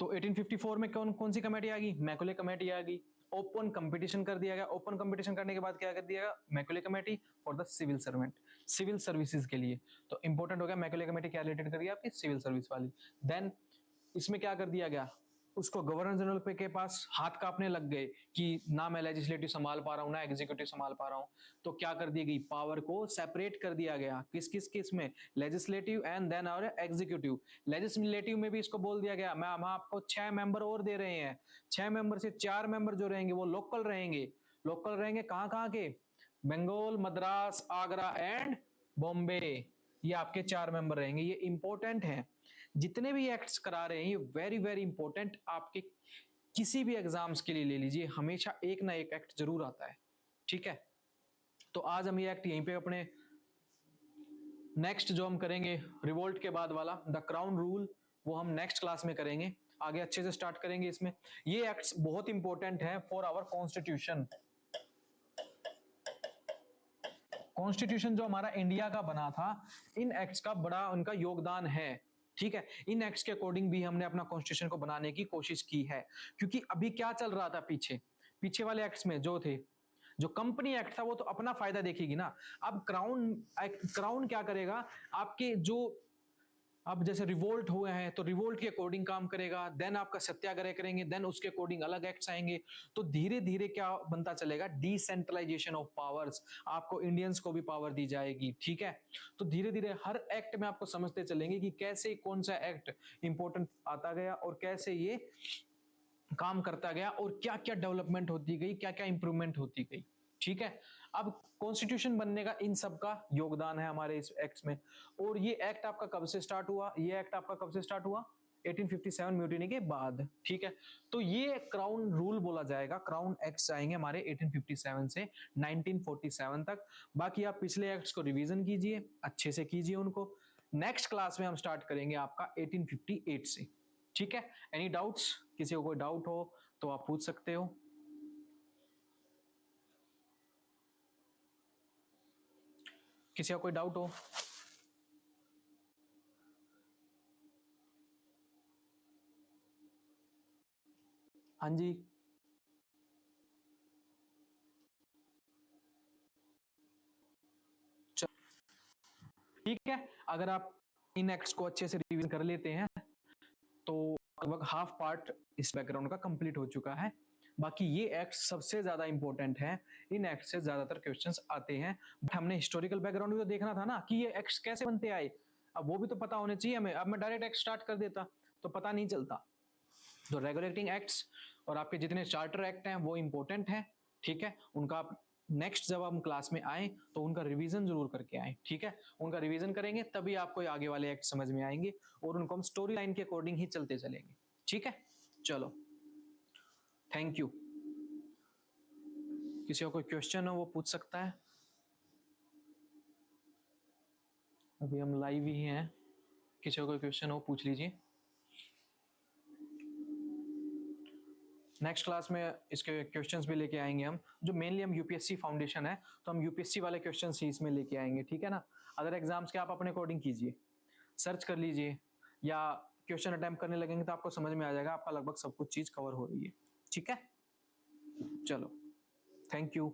तो 1854 में कौन कौन सी कमेटी आ गई? मैकुले कमेटी आ गई। ओपन कंपटीशन कर दिया गया। ओपन कंपटीशन करने के बाद क्या कर दिया गया? Macaulay committee for the civil servant, civil services के लिए। तो इंपॉर्टेंट हो गया मैकुले कमेटी क्या रिलेटेड कर रही है? आपकी सिविल सर्विस वाली। देन इसमें क्या कर दिया गया? उसको गवर्नर जनरल पे के पास हाथ कांपने लग गए कि ना मैं लेजिस्लेटिव संभाल पा रहा हूं, ना एग्जीक्यूटिव संभाल पा रहा हूं। तो क्या कर दी गई? पावर को सेपरेट कर दिया गया। किस किस किस में? लेजिस्लेटिव एंड देन और एग्जीक्यूटिव। लेजिस्लेटिव में भी इसको बोल दिया गया मैं हम आपको 6 मेंबर और दे रहे हैं। 6 मेंबर से 4 मेंबर जो रहेंगे वो लोकल रहेंगे। लोकल रहेंगे कहां कहां के? बंगाल, मद्रास, आगरा एंड बॉम्बे। ये आपके 4 मेंबर रहेंगे। ये इंपॉर्टेंट है, जितने भी एक्ट्स करा रहे हैं ये वेरी वेरी इंपॉर्टेंट। आपके किसी भी एग्जाम्स के लिए ले लीजिए, हमेशा एक ना एक एक्ट जरूर आता है, ठीक है। तो आज हम ये एक्ट यहीं पे अपने नेक्स्ट जो हम करेंगे रिवोल्ट के बाद वाला द क्राउन रूल, वो हम नेक्स्ट क्लास में करेंगे। आगे अच्छे से स्टार्ट करेंगे इसमें। ये एक्ट्स बहुत इंपॉर्टेंट है फॉर आवर कॉन्स्टिट्यूशन। कॉन्स्टिट्यूशन जो हमारा इंडिया का बना था, इन एक्ट्स का बड़ा उनका योगदान है, ठीक है। इन एक्ट्स के अकॉर्डिंग भी हमने अपना कॉन्स्टिट्यूशन को बनाने की कोशिश की है। क्योंकि अभी क्या चल रहा था पीछे, पीछे वाले एक्ट्स में जो थे, जो कंपनी एक्ट था वो तो अपना फायदा देखेगी ना। अब क्राउन क्या करेगा? आपके जो अब जैसे रिवोल्ट हुए हैं तो रिवोल्ट के अकॉर्डिंग काम करेगा, देन आपका सत्याग्रह करेंगे, देन उसके अकॉर्डिंग अलग एक्ट्स आएंगे। तो धीरे धीरे क्या बनता चलेगा, डिसेंट्रलाइजेशन ऑफ पावर्स, आपको इंडियंस को भी पावर दी जाएगी, ठीक है। तो धीरे धीरे हर एक्ट में आपको समझते चलेंगे कि कैसे कौन सा एक्ट इंपॉर्टेंट आता गया और कैसे ये काम करता गया और क्या क्या डेवलपमेंट होती गई, क्या क्या इंप्रूवमेंट होती गई, ठीक है। अब कॉन्स्टिट्यूशन बनने का इन सब का योगदान है हमारे इस एक्ट में। और ये एक्ट आपका कब से स्टार्ट हुआ, ये एक्ट आपका कब से स्टार्ट हुआ, 1857 म्यूटिनी के बाद, ठीक है। तो ये क्राउन रूल बोला जाएगा, क्राउन एक्ट्स आएंगे हमारे 1857 से 1947 तक। बाकी आप पिछले एक्ट्स को रिवीजन कीजिए, अच्छे से कीजिए उनको। नेक्स्ट क्लास में हम स्टार्ट करेंगे आपका 1858 से, ठीक है। एनी डाउट्स, किसी को कोई डाउट हो तो आप पूछ सकते हो। किसी का कोई डाउट हो? हाँ जी, ठीक है। अगर आप इन एक्ट्स को अच्छे से रिवीजन कर लेते हैं तो लगभग हाफ पार्ट इस बैकग्राउंड का कंप्लीट हो चुका है। बाकी ये एक्ट सबसे ज्यादा इंपॉर्टेंट है, इन एक्ट से ज्यादातर क्वेश्चंस आते हैं। बट हमने हिस्टोरिकल बैकग्राउंड भी तो देखना था ना कि ये एक्ट्स कैसे बनते आए, अब वो भी तो पता होने चाहिए हमें। अब मैं डायरेक्ट एक्ट स्टार्ट कर देता तो पता नहीं चलता। तो रेगुलेटिंग एक्ट्स और आपके जितने चार्टर एक्ट हैं वो इंपॉर्टेंट हैं, ठीक है। उनका आप नेक्स्ट जब हम क्लास में आए तो उनका रिवीजन जरूर करके आए, ठीक है। उनका रिवीजन करेंगे तभी आपको आगे वाले एक्ट समझ में आएंगे और उनको हम स्टोरी लाइन के अकॉर्डिंग ही चलते चलेंगे, ठीक है। चलो, थैंक यू। किसी को कोई क्वेश्चन हो वो पूछ सकता है। अभी हम लाइव ही हैं, किसी को कोई क्वेश्चन हो पूछ लीजिए। नेक्स्ट क्लास में इसके क्वेश्चंस भी लेके आएंगे हम, जो मेनली हम यूपीएससी फाउंडेशन है तो हम यूपीएससी वाले क्वेश्चंस ही इसमें लेके आएंगे, ठीक है ना। अदर एग्जाम्स के आप अपने अकॉर्डिंग कीजिए, सर्च कर लीजिए या क्वेश्चन अटेम्प्ट करने लगेंगे तो आपको समझ में आ जाएगा, आपका लगभग सब कुछ चीज कवर हो रही है, ठीक है। चलो, थैंक यू।